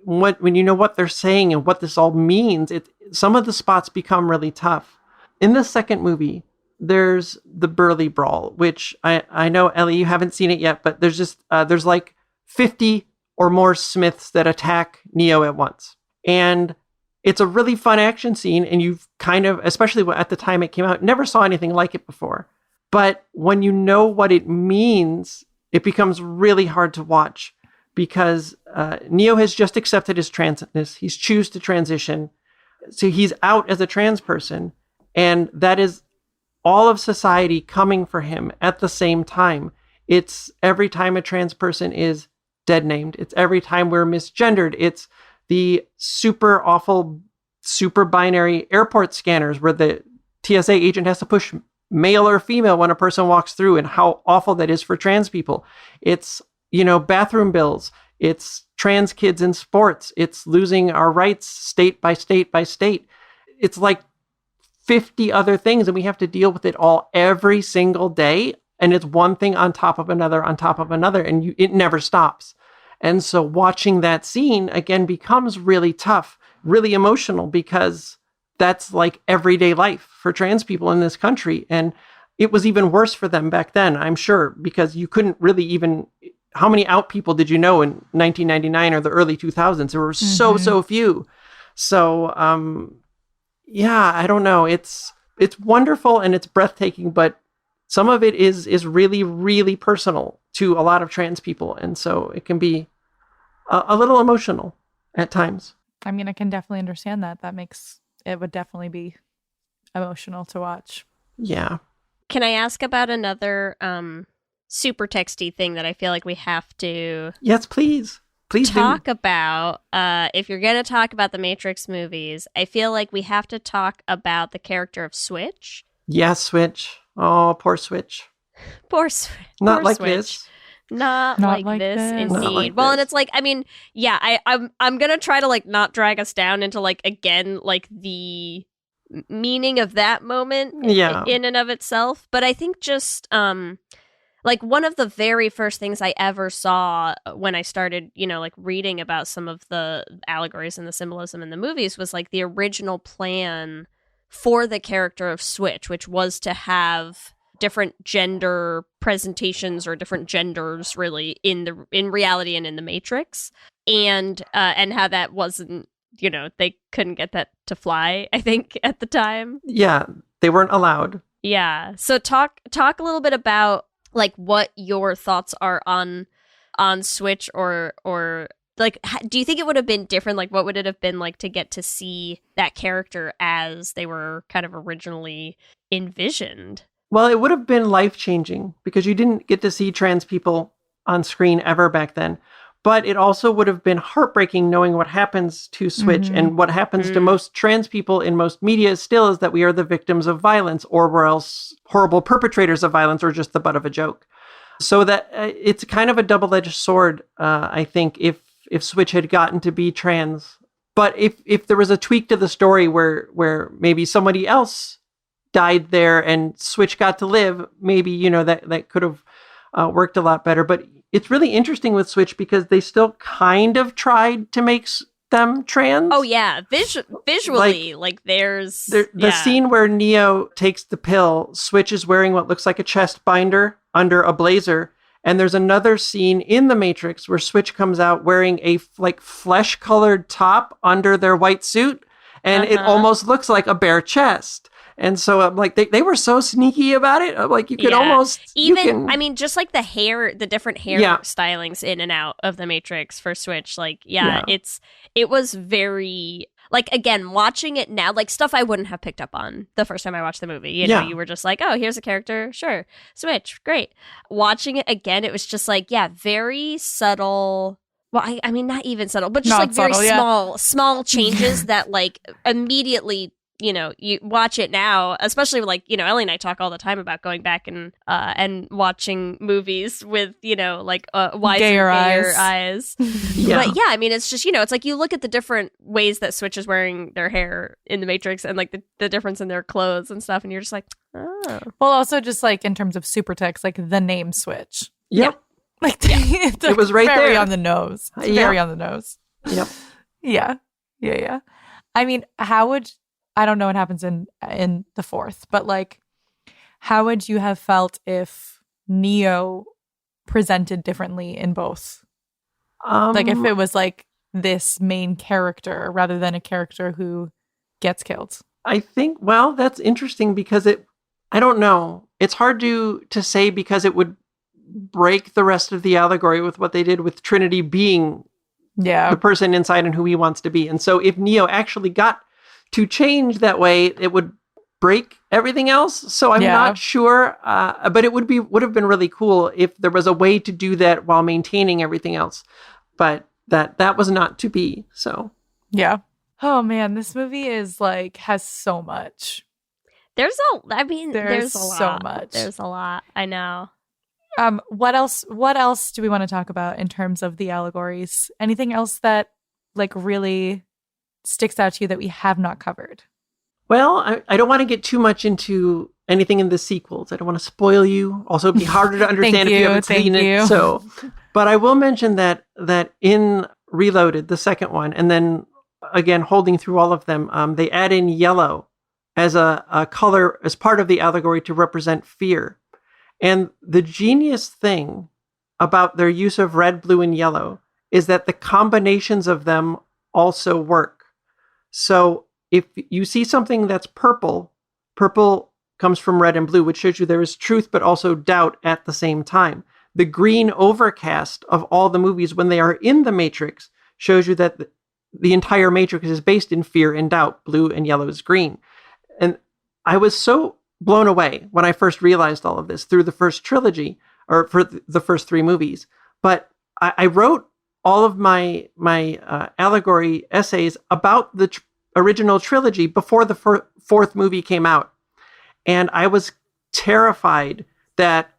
when you know what they're saying and what this all means, some of the spots become really tough. In the second movie, there's the Burley Brawl, which I know, Ellie, you haven't seen it yet, but there's like 50 or more Smiths that attack Neo at once. And it's a really fun action scene, and you've kind of, especially at the time it came out, never saw anything like it before. But when you know what it means, it becomes really hard to watch because Neo has just accepted his transness. He's choose to transition. So he's out as a trans person, and that is all of society coming for him at the same time. It's every time a trans person is dead named. It's every time we're misgendered. It's the super awful, super binary airport scanners where the TSA agent has to push male or female when a person walks through, and how awful that is for trans people. It's, bathroom bills. It's trans kids in sports. It's losing our rights state by state by state. It's like 50 other things, and we have to deal with it all every single day. And it's one thing on top of another, and it never stops. And so watching that scene again becomes really tough, really emotional, because that's like everyday life for trans people in this country. And it was even worse for them back then, I'm sure, because you couldn't really even, how many out people did you know in 1999 or the early 2000s? There were so few. So, I don't know. It's wonderful and it's breathtaking, but some of it is really, really personal to a lot of trans people. And so it can be a little emotional at times. I mean, I can definitely understand that. It would definitely be emotional to watch. Yeah. Can I ask about another super texty thing that I feel like we have to Yes, please. Please talk about? If you're going to talk about the Matrix movies, I feel like we have to talk about the character of Switch. Yes, Switch. Oh, poor Switch. Poor Switch. Not like Switch. this. Not like this, indeed. Like well, this. And it's like, I mean, yeah, I'm gonna try to like not drag us down into like again like the meaning of that moment in and of itself. But I think just like one of the very first things I ever saw when I started, like reading about some of the allegories and the symbolism in the movies was like the original plan for the character of Switch, which was to have different gender presentations or different genders really in reality and in the Matrix, and how that wasn't, they couldn't get that to fly, I think, at the time. Yeah, they weren't allowed. Yeah. So talk a little bit about like what your thoughts are on Switch, or like, do you think it would have been different? Like, what would it have been like to get to see that character as they were kind of originally envisioned? Well, it would have been life-changing because you didn't get to see trans people on screen ever back then. But it also would have been heartbreaking knowing what happens to Switch, and what happens to most trans people in most media still is that we are the victims of violence, or we're else horrible perpetrators of violence, or just the butt of a joke. So that it's kind of a double-edged sword, I think, if Switch had gotten to be trans. But if there was a tweak to the story where maybe somebody else died there and Switch got to live, maybe, that could have worked a lot better. But it's really interesting with Switch because they still kind of tried to make them trans. Oh, yeah. Visually, like there's... The scene where Neo takes the pill, Switch is wearing what looks like a chest binder under a blazer. And there's another scene in The Matrix where Switch comes out wearing a flesh-colored top under their white suit. And it almost looks like a bare chest. And so I'm like, they were so sneaky about it. I'm like, you could almost... I mean, just like the hair, the different hair stylings in and out of the Matrix for Switch. Like, it was very... Like, again, watching it now, like stuff I wouldn't have picked up on the first time I watched the movie. You were just like, oh, here's a character. Sure. Switch. Great. Watching it again, it was just like, very subtle... Well, I mean, not even subtle, but just Not like very subtle, small changes that like immediately... you watch it now, especially like, Ellie and I talk all the time about going back and watching movies with, like wiser, gayer eyes. But yeah, I mean, it's just, it's like you look at the different ways that Switch is wearing their hair in the Matrix and like the difference in their clothes and stuff. And you're just like, oh. Well, also just like in terms of super text, like the name Switch. Yep. Like it was right very there. on the nose. It's very on the nose. Yep. Yeah. I mean, I don't know what happens in the fourth, but like, how would you have felt if Neo presented differently in both? Like if it was like this main character rather than a character who gets killed. I think, well, that's interesting because I don't know. It's hard to say because it would break the rest of the allegory with what they did with Trinity being the person inside and who he wants to be. And so if Neo actually got to change that way, it would break everything else. So I'm not sure, but it would have been really cool if there was a way to do that while maintaining everything else. But that was not to be. So yeah. Oh man, this movie is like has so much. There's so so much. There's a lot. I know. What else do we want to talk about in terms of the allegories? Anything else that like really sticks out to you that we have not covered? Well, I don't want to get too much into anything in the sequels. I don't want to spoil you. Also, it'd be harder to understand if you haven't seen it. So, but I will mention that in Reloaded, the second one, and then again holding through all of them, they add in yellow as a color as part of the allegory to represent fear. And the genius thing about their use of red, blue, and yellow is that the combinations of them also work. So if you see something that's purple comes from red and blue, which shows you there is truth, but also doubt at the same time. The green overcast of all the movies when they are in the Matrix shows you that the entire Matrix is based in fear and doubt. Blue and yellow is green. And I was so blown away when I first realized all of this through the first trilogy, or for the first three movies. But I wrote all of my allegory essays about the original trilogy before the fourth movie came out. And I was terrified that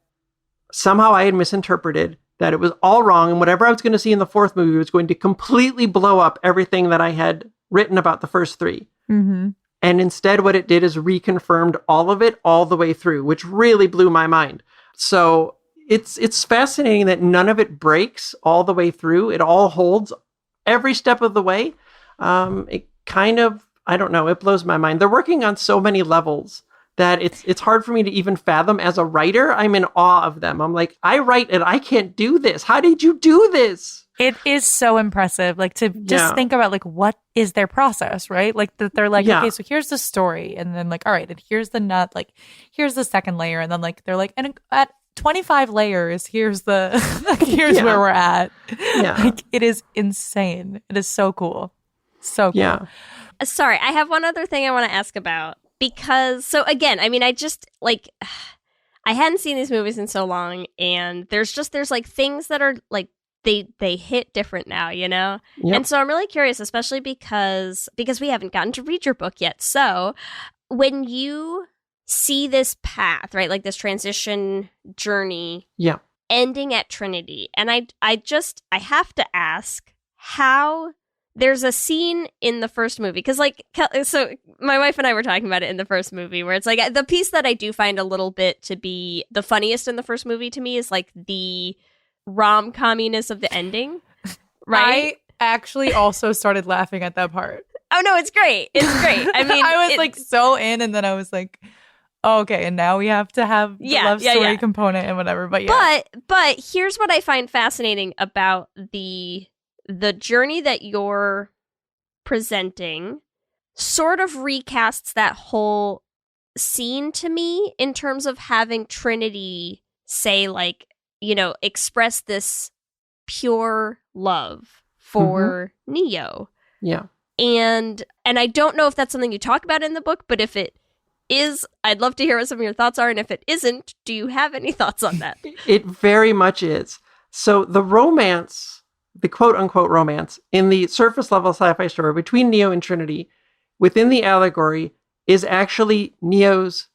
somehow I had misinterpreted, that it was all wrong, and whatever I was going to see in the fourth movie was going to completely blow up everything that I had written about the first three. Mm-hmm. And instead what it did is reconfirmed all of it all the way through, which really blew my mind. So it's fascinating that none of it breaks all the way through. It all holds every step of the way. It kind of, I don't know, it blows my mind. They're working on so many levels that it's hard for me to even fathom. As a writer, I'm in awe of them. I'm like, I write and I can't do this. How did you do this? It is so impressive. Like to just think about like, what is their process, right? Like that they're like, okay, so here's the story. And then like, all right, and here's the nut, like here's the second layer. And then like, they're like, and at 25 layers, here's the, here's where we're at. Yeah. Like it is insane. It is so cool. So cool. Yeah. Sorry, I have one other thing I want to ask about. Because, so again, I mean, I just, like, I hadn't seen these movies in so long, and there's like things that are, like, they hit different now, you know? Yep. And so I'm really curious, especially because we haven't gotten to read your book yet. So when you see this path, right, like this transition journey ending at Trinity, and I have to ask how... There's a scene in the first movie, because, like, so my wife and I were talking about it in the first movie, where it's like the piece that I do find a little bit to be the funniest in the first movie to me is like the rom-comminess of the ending, right? I actually also started laughing at that part. Oh no, it's great. It's great. I mean, I was like so in, and then I was like, oh, okay, and now we have to have the love story component and whatever. But but here's what I find fascinating about the journey that you're presenting sort of recasts that whole scene to me in terms of having Trinity say, like, you know, express this pure love for Neo. Yeah. And I don't know if that's something you talk about in the book, but if it is, I'd love to hear what some of your thoughts are. And if it isn't, do you have any thoughts on that? It very much is. So the romance, the quote-unquote romance in the surface-level sci-fi story between Neo and Trinity within the allegory is actually Neo's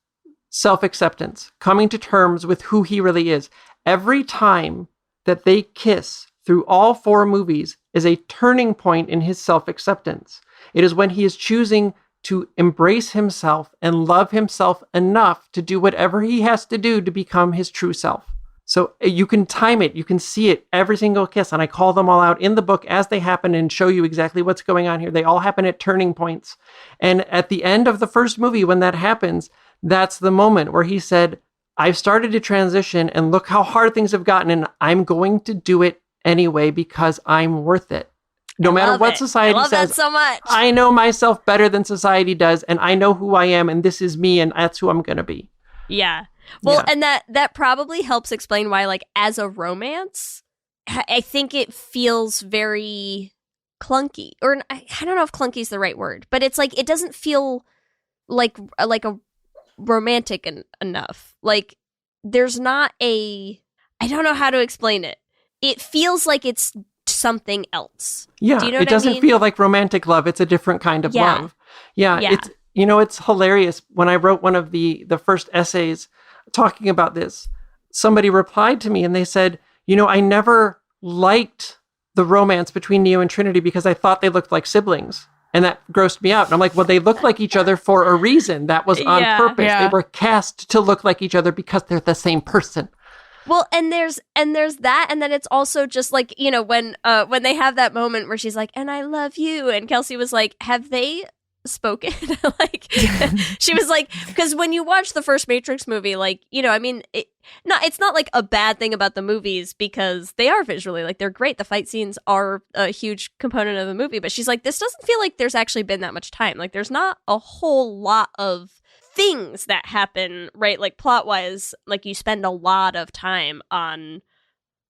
self-acceptance, coming to terms with who he really is. Every time that they kiss through all four movies is a turning point in his self-acceptance. It is when he is choosing to embrace himself and love himself enough to do whatever he has to do to become his true self. So you can time it, you can see it, every single kiss, and I call them all out in the book as they happen and show you exactly what's going on here. They all happen at turning points. And at the end of the first movie, when that happens, that's the moment where he said, I've started to transition and look how hard things have gotten, and I'm going to do it anyway because I'm worth it. No matter what society says, I love that so much. I know myself better than society does, and I know who I am, and this is me, and that's who I'm going to be. Yeah. Well, and that probably helps explain why, like, as a romance, I think it feels very clunky. Or I don't know if clunky is the right word, but it's like, it doesn't feel like a romantic enough. Like, there's not I don't know how to explain it. It feels like it's something else. Yeah, Do you know it what I doesn't mean? feel like romantic love. It's a different kind of Yeah. love. Yeah, Yeah. it's it's hilarious. When I wrote one of the first essays talking about this, somebody replied to me and they said, I never liked the romance between Neo and Trinity because I thought they looked like siblings. And that grossed me out. And I'm like, well, they look like each other for a reason. That was on purpose. Yeah. They were cast to look like each other because they're the same person. Well, and there's that, and then it's also just like, when they have that moment where she's like, "And I love you," and Kelsey was like, "Have they spoken?" Like, she was like, because when you watch the first Matrix movie, like, it's not like a bad thing about the movies because they are visually, like, they're great. The fight scenes are a huge component of the movie, but she's like, this doesn't feel like there's actually been that much time. Like, there's not a whole lot of things that happen, right? Like, plot wise, like, you spend a lot of time on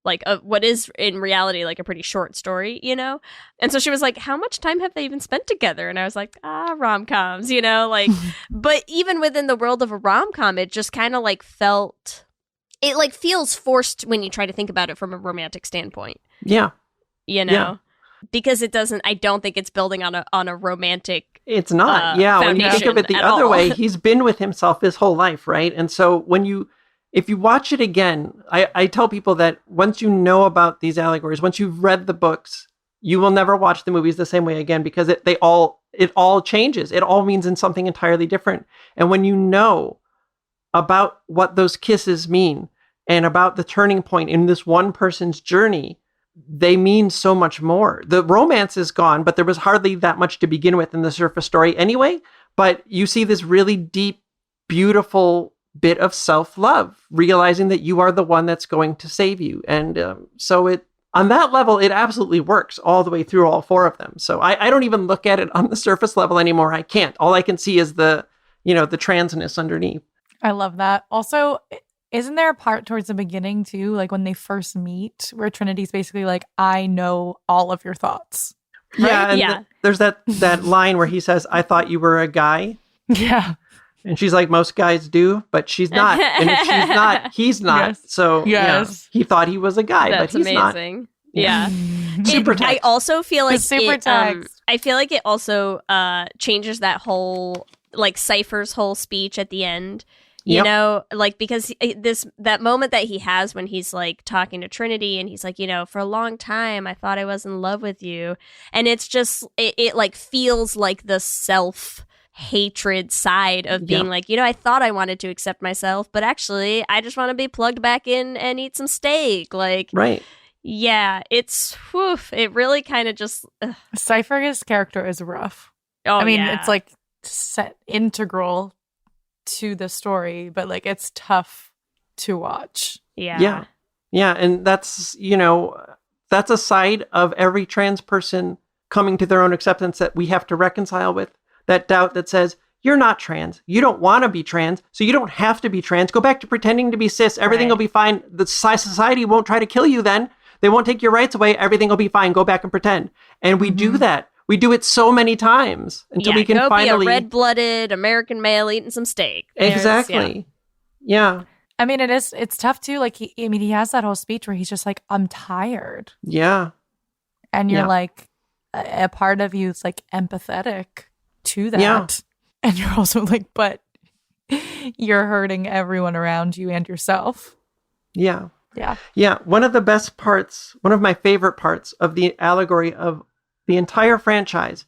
like what is in reality like a pretty short story, And so she was like, how much time have they even spent together? And I was like, rom-coms, like, but even within the world of a rom-com, it just kind of like it like feels forced when you try to think about it from a romantic standpoint. Yeah. Yeah. Because I don't think it's building on a romantic It's not. When you think of it the other way, he's been with himself his whole life, right? And so if you watch it again, I tell people that once you know about these allegories, once you've read the books, you will never watch the movies the same way again because it all changes. It all means in something entirely different. And when you know about what those kisses mean and about the turning point in this one person's journey, they mean so much more. The romance is gone, but there was hardly that much to begin with in the surface story anyway. But you see this really deep, beautiful bit of self-love, realizing that you are the one that's going to save you. And so on that level, it absolutely works all the way through all four of them. So I don't even look at it on the surface level anymore. I can't. All I can see is the transness underneath. I love that. Also, isn't there a part towards the beginning too, like when they first meet, where Trinity's basically like, I know all of your thoughts? Right? Yeah. And Yeah. There's that line where he says, I thought you were a guy. Yeah. And she's like, most guys do, but she's not. And if she's not, he's not. Yes. So he thought he was a guy, That's but he's amazing. not. Yeah. Super text. I also feel like super text. I feel like it also changes that whole, like, Cypher's whole speech at the end. You know, like, because that moment that he has when he's like talking to Trinity and he's like, for a long time I thought I was in love with you, and it's just it like feels like the self-hatred side of being like, I thought I wanted to accept myself, but actually I just want to be plugged back in and eat some steak. Like, right. Yeah, it really kind of just Cypher's character is rough. Oh, I mean, it's like set integral to the story, but like it's tough to watch. Yeah. And that's that's a side of every trans person coming to their own acceptance that we have to reconcile with. That doubt that says, you're not trans, you don't want to be trans, so you don't have to be trans. Go back to pretending to be cis, everything will be fine. The society won't try to kill you then. They won't take your rights away, everything will be fine. Go back and pretend. And we do that. We do it so many times until we can go finally be a red-blooded American male eating some steak. Exactly. Yeah. I mean, it's tough too. Like he has that whole speech where he's just like, I'm tired. Yeah. And you're like, a part of you is like empathetic to that. Yeah. And you're also like, but you're hurting everyone around you and yourself. Yeah. Yeah. Yeah. One of my favorite parts of the allegory of the entire franchise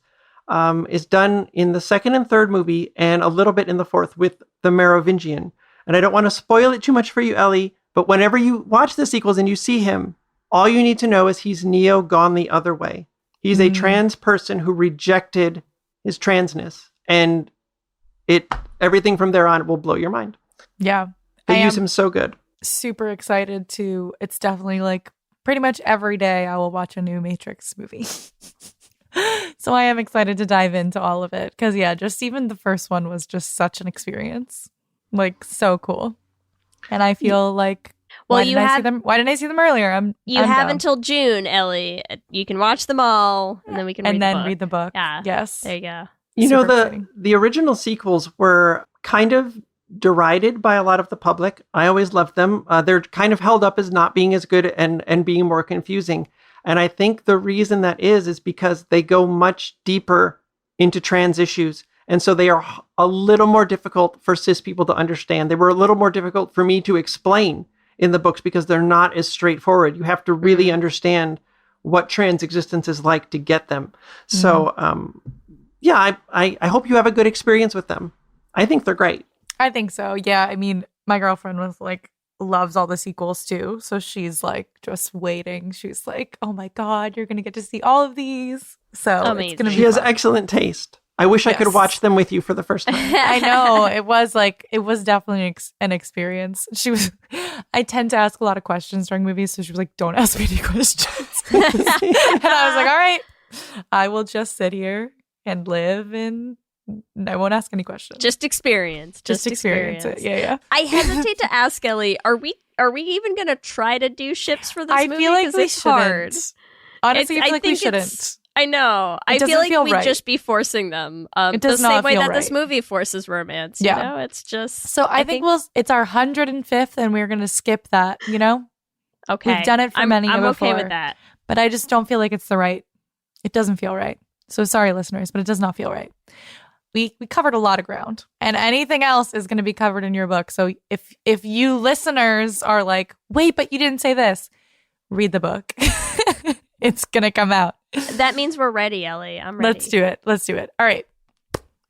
is done in the second and third movie and a little bit in the fourth with the Merovingian. And I don't want to spoil it too much for you, Ellie, but whenever you watch the sequels and you see him, all you need to know is he's Neo gone the other way. He's a trans person who rejected his transness, and everything from there on will blow your mind. Yeah. They use him so good. Super excited to, it's definitely like pretty much every day I will watch a new Matrix movie. So I am excited to dive into all of it because just even the first one was just such an experience. Like, so cool. And I feel like, why didn't I see them earlier? You have until June, Ellie. You can watch them all, and then we can read the book. Yeah. Yes. There you go. You know, the original sequels were kind of derided by a lot of the public. I always loved them. They're kind of held up as not being as good and being more confusing. And I think the reason that is because they go much deeper into trans issues. And so they are a little more difficult for cis people to understand. They were a little more difficult for me to explain in the books because they're not as straightforward. You have to really understand what trans existence is like to get them. So, I hope you have a good experience with them. I think they're great. I think so. Yeah. I mean, my girlfriend was like, loves all the sequels too. So she's like just waiting. She's like, oh my God, you're going to get to see all of these. So Amazing. It's going to be She has fun. excellent taste. I wish I could watch them with you for the first time. I know. It was definitely an experience. I tend to ask a lot of questions during movies. So she was like, don't ask me any questions. And I was like, all right, I will just sit here and live and I won't ask any questions. Just experience. Just experience it. Yeah. I hesitate to ask Ellie, are we even going to try to do ships for this movie? I feel like 'Cause we it's hard. shouldn't. Honestly, I feel like we shouldn't. I know. I doesn't feel like feel we'd right. just be forcing them. It does the same not way feel that this right. movie forces romance. Yeah. You know, it's just. So I think it's our 105th and we're going to skip that, you know? Okay. We've done it for many I'm before. okay with that. But I just don't feel like it's it doesn't feel right. So sorry, listeners, but it does not feel right. We covered a lot of ground, and anything else is going to be covered in your book. So if you listeners are like, wait, but you didn't say this, read the book. It's going to come out. That means we're ready, Ellie. I'm ready. Let's do it. All right.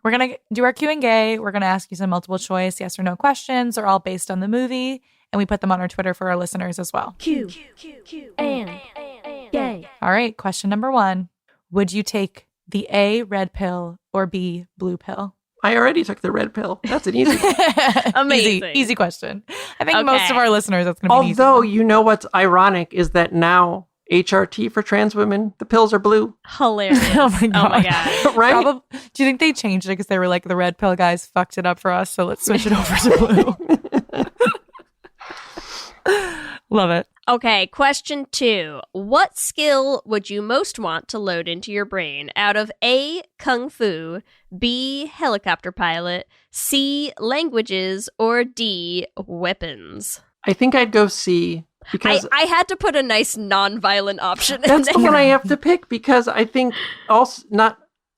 We're going to do our Q&A. We're going to ask you some multiple choice yes or no questions. They're all based on the movie, and we put them on our Twitter for our listeners as well. Q and gay. All right. Question number 1. Would you take the A, red pill, or B, blue pill? I already took the red pill. That's an easy one. Amazing. Easy question. I think most of our listeners, that's going to be an easy Although, one. you know what's ironic is that now HRT for trans women, the pills are blue. Hilarious. Oh my God. Right? Do you think they changed it because they were like, the red pill guys fucked it up for us, so let's switch it over to blue? Love it. Okay, question 2. What skill would you most want to load into your brain out of A, Kung Fu, B, helicopter pilot, C, languages, or D, weapons? I think I'd go C because I had to put a nice non-violent option in that's the there. one I have to pick because I think also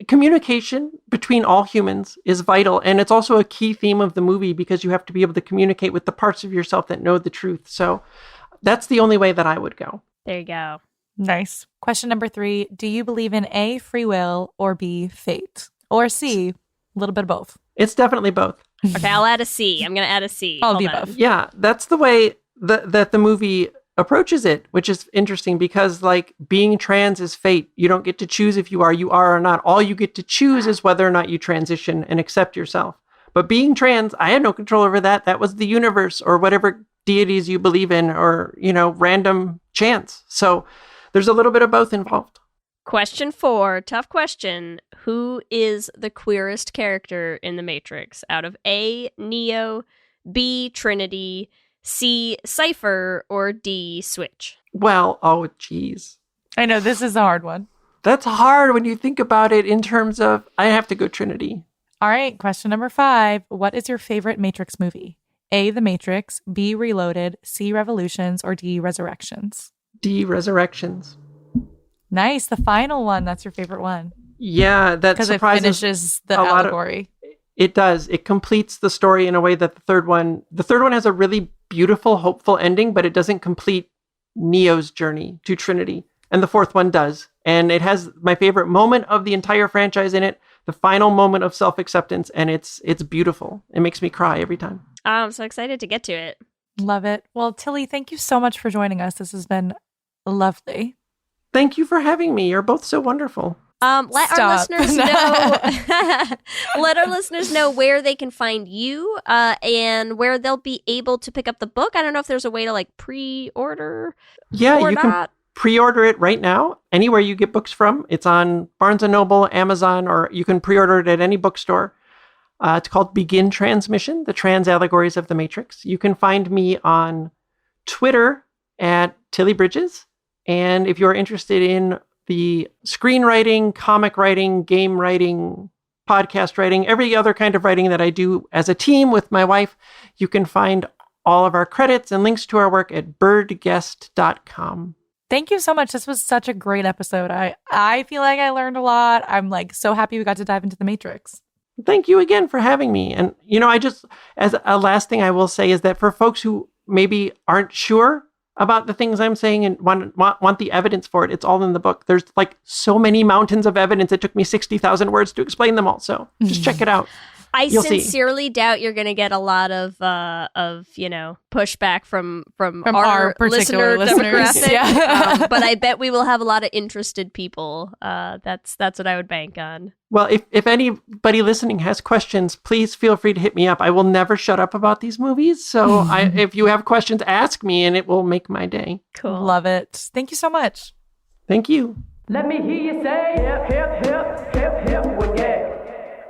communication between all humans is vital. And it's also a key theme of the movie because you have to be able to communicate with the parts of yourself that know the truth. So that's the only way that I would go. There you go. Nice. Question number 3. Do you believe in A, free will, or B, fate? Or C, a little bit of both? It's definitely both. Okay, I'll add a C. I'm going to add a C. I'll Hold be on. both. Yeah, that's the way that the movie approaches it, which is interesting because like being trans is fate. You don't get to choose if you are or not. All you get to choose is whether or not you transition and accept yourself. But being trans, I had no control over that. That was the universe or whatever deities you believe in or, random chance. So there's a little bit of both involved. Question 4, tough question. Who is the queerest character in The Matrix? Out of A, Neo, B, Trinity, C, Cypher, or D, Switch? Well, oh, geez. I know, this is a hard one. That's hard when you think about it in terms of, I have to go Trinity. All right, question number 5. What is your favorite Matrix movie? A, The Matrix, B, Reloaded, C, Revolutions, or D, Resurrections? D, Resurrections. Nice. The final one. That's your favorite one. Yeah, that because it finishes the allegory. It does. It completes the story in a way that the third one has a really beautiful, hopeful ending, but it doesn't complete Neo's journey to Trinity. And the fourth one does. And it has my favorite moment of the entire franchise in it, the final moment of self-acceptance, and it's beautiful. It makes me cry every time. I'm so excited to get to it. Love it. Well, Tilly, thank you so much for joining us. This has been lovely. Thank you for having me. You're both so wonderful. Let our listeners know. Let our listeners know where they can find you, and where they'll be able to pick up the book. I don't know if there's a way to like pre-order. Yeah, or you not. can pre-order it right now. Anywhere you get books from, it's on Barnes & Noble, Amazon, or you can pre-order it at any bookstore. It's called Begin Transmission: The Trans Allegories of the Matrix. You can find me on Twitter at Tilly Bridges, and if you're interested in the screenwriting, comic writing, game writing, podcast writing, every other kind of writing that I do as a team with my wife. You can find all of our credits and links to our work at birdguest.com. Thank you so much. This was such a great episode. I feel like I learned a lot. I'm like so happy we got to dive into the Matrix. Thank you again for having me. And, I just, as a last thing I will say is that for folks who maybe aren't sure about the things I'm saying and want the evidence for it, it's all in the book. There's like so many mountains of evidence. It took me 60,000 words to explain them all. So just check it out. You'll sincerely doubt you're going to get a lot of pushback from our listener demographic. Yeah. But I bet we will have a lot of interested people. That's what I would bank on. Well, if anybody listening has questions, please feel free to hit me up. I will never shut up about these movies. So if you have questions, ask me and it will make my day. Cool. Love it. Thank you so much. Thank you. Let me hear you say hip, hip, hip, hip, hip, well, yeah.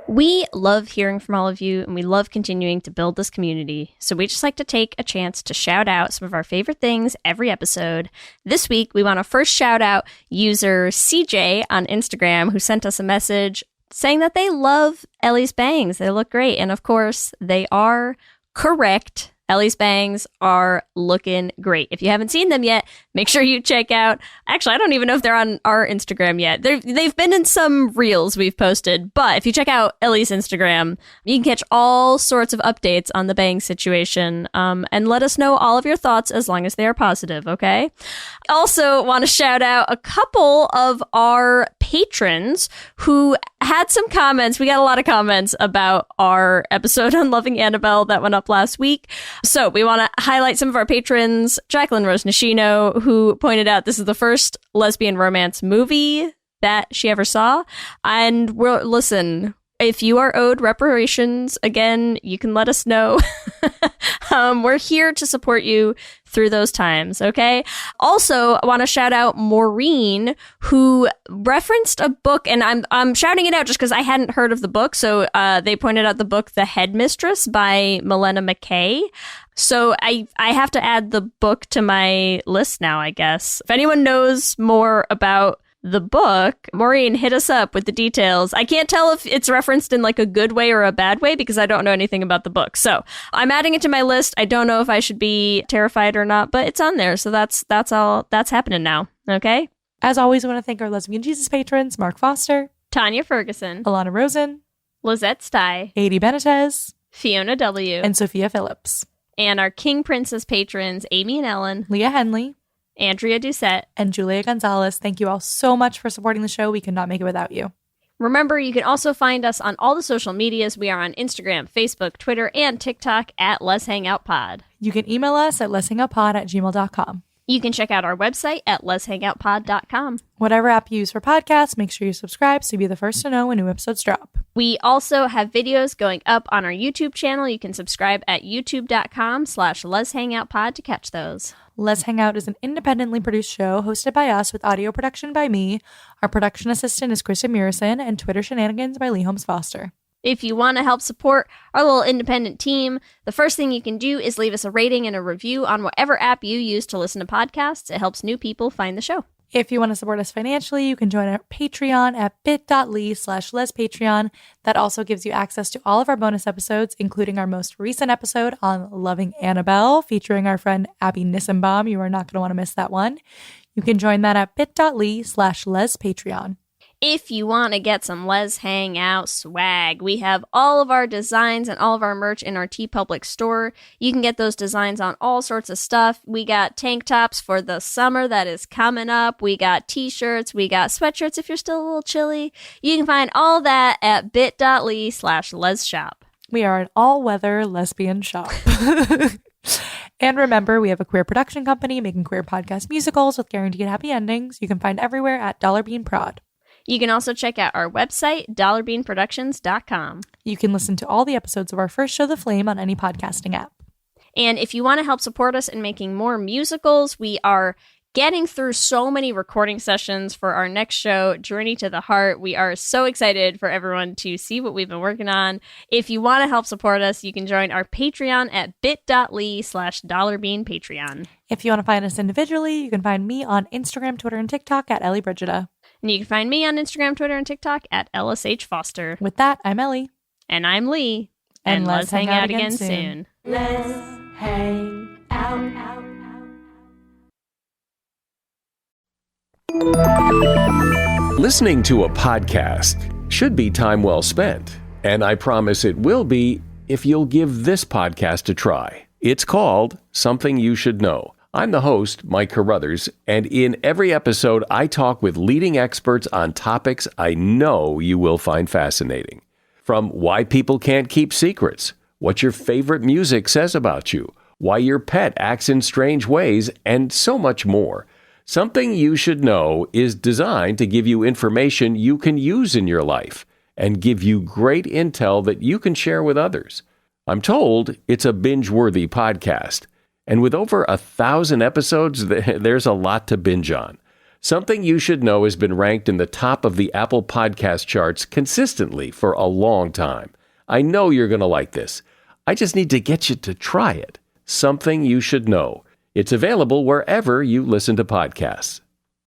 We love hearing from all of you, and we love continuing to build this community. So we just like to take a chance to shout out some of our favorite things every episode. This week, we want to first shout out user CJ on Instagram, who sent us a message saying that they love Ellie's bangs. They look great. And of course, they are correct. Ellie's bangs are looking great. If you haven't seen them yet, make sure you check out. Actually, I don't even know if they're on our Instagram yet. They've been in some reels we've posted, but if you check out Ellie's Instagram, you can catch all sorts of updates on the bang situation, and let us know all of your thoughts as long as they are positive, okay? Also, want to shout out a couple of our patrons who had some comments. We got a lot of comments about our episode on Loving Annabelle that went up last week. So we want to highlight some of our patrons. Jacqueline Rose Nishino, who pointed out this is the first lesbian romance movie that she ever saw. And listen, if you are owed reparations, again, you can let us know. We're here to support you through those times, okay? Also, I want to shout out Maureen, who referenced a book, and I'm shouting it out just because I hadn't heard of the book. So they pointed out the book The Headmistress by Milena McKay. So I have to add the book to my list now, I guess. If anyone knows more about the book, Maureen, hit us up with the details. I can't tell if it's referenced in like a good way or a bad way because I don't know anything about the book. So I'm adding it to my list. I don't know if I should be terrified or not, but it's on there. So that's all that's happening now. Okay. As always, I want to thank our Lesbian Jesus patrons, Mark Foster, Tanya Ferguson, Alana Rosen, Lizette Stye, Adi Benitez, Fiona W., and Sophia Phillips. And our King Princess patrons, Amy and Ellen, Leah Henley, Andrea Doucette, and Julia Gonzalez. Thank you all so much for supporting the show. We could not make it without you. Remember, you can also find us on all the social medias. We are on Instagram, Facebook, Twitter, and TikTok at Let's Hang Out Pod. You can email us at letshangoutpod@gmail.com. You can check out our website at letshangoutpod.com. Whatever app you use for podcasts, make sure you subscribe so you'll be the first to know when new episodes drop. We also have videos going up on our YouTube channel. You can subscribe at youtube.com/letshangoutpod to catch those. Let's Hang Out is an independently produced show hosted by us with audio production by me. Our production assistant is Kristen Murison, and Twitter shenanigans by Lee Holmes Foster. If you want to help support our little independent team, the first thing you can do is leave us a rating and a review on whatever app you use to listen to podcasts. It helps new people find the show. If you want to support us financially, you can join our Patreon at bit.ly/lespatreon. That also gives you access to all of our bonus episodes, including our most recent episode on Loving Annabelle, featuring our friend Abby Nissenbaum. You are not going to want to miss that one. You can join that at bit.ly/lespatreon. If you want to get some Les Hang Out swag, we have all of our designs and all of our merch in our TeePublic store. You can get those designs on all sorts of stuff. We got tank tops for the summer that is coming up. We got t-shirts. We got sweatshirts if you're still a little chilly. You can find all that at bit.ly/lesshop. We are an all-weather lesbian shop. And remember, we have a queer production company making queer podcast musicals with guaranteed happy endings. You can find everywhere at Dollar Bean Prod. You can also check out our website, dollarbeanproductions.com. You can listen to all the episodes of our first show, The Flame, on any podcasting app. And if you want to help support us in making more musicals, we are getting through so many recording sessions for our next show, Journey to the Heart. We are so excited for everyone to see what we've been working on. If you want to help support us, you can join our Patreon at bit.ly/dollarbeanpatreon. If you want to find us individually, you can find me on Instagram, Twitter, and TikTok at Ellie Brigida. And you can find me on Instagram, Twitter, and TikTok at LSHFoster. With that, I'm Ellie. And I'm Lee. And let's hang out again soon. Let's hang out. Listening to a podcast should be time well spent, and I promise it will be if you'll give this podcast a try. It's called Something You Should Know. I'm the host, Mike Carruthers, and in every episode, I talk with leading experts on topics I know you will find fascinating. From why people can't keep secrets, what your favorite music says about you, why your pet acts in strange ways, and so much more. Something You Should Know is designed to give you information you can use in your life and give you great intel that you can share with others. I'm told it's a binge-worthy podcast. And with over 1,000 episodes, there's a lot to binge on. Something You Should Know has been ranked in the top of the Apple podcast charts consistently for a long time. I know you're going to like this. I just need to get you to try it. Something You Should Know. It's available wherever you listen to podcasts.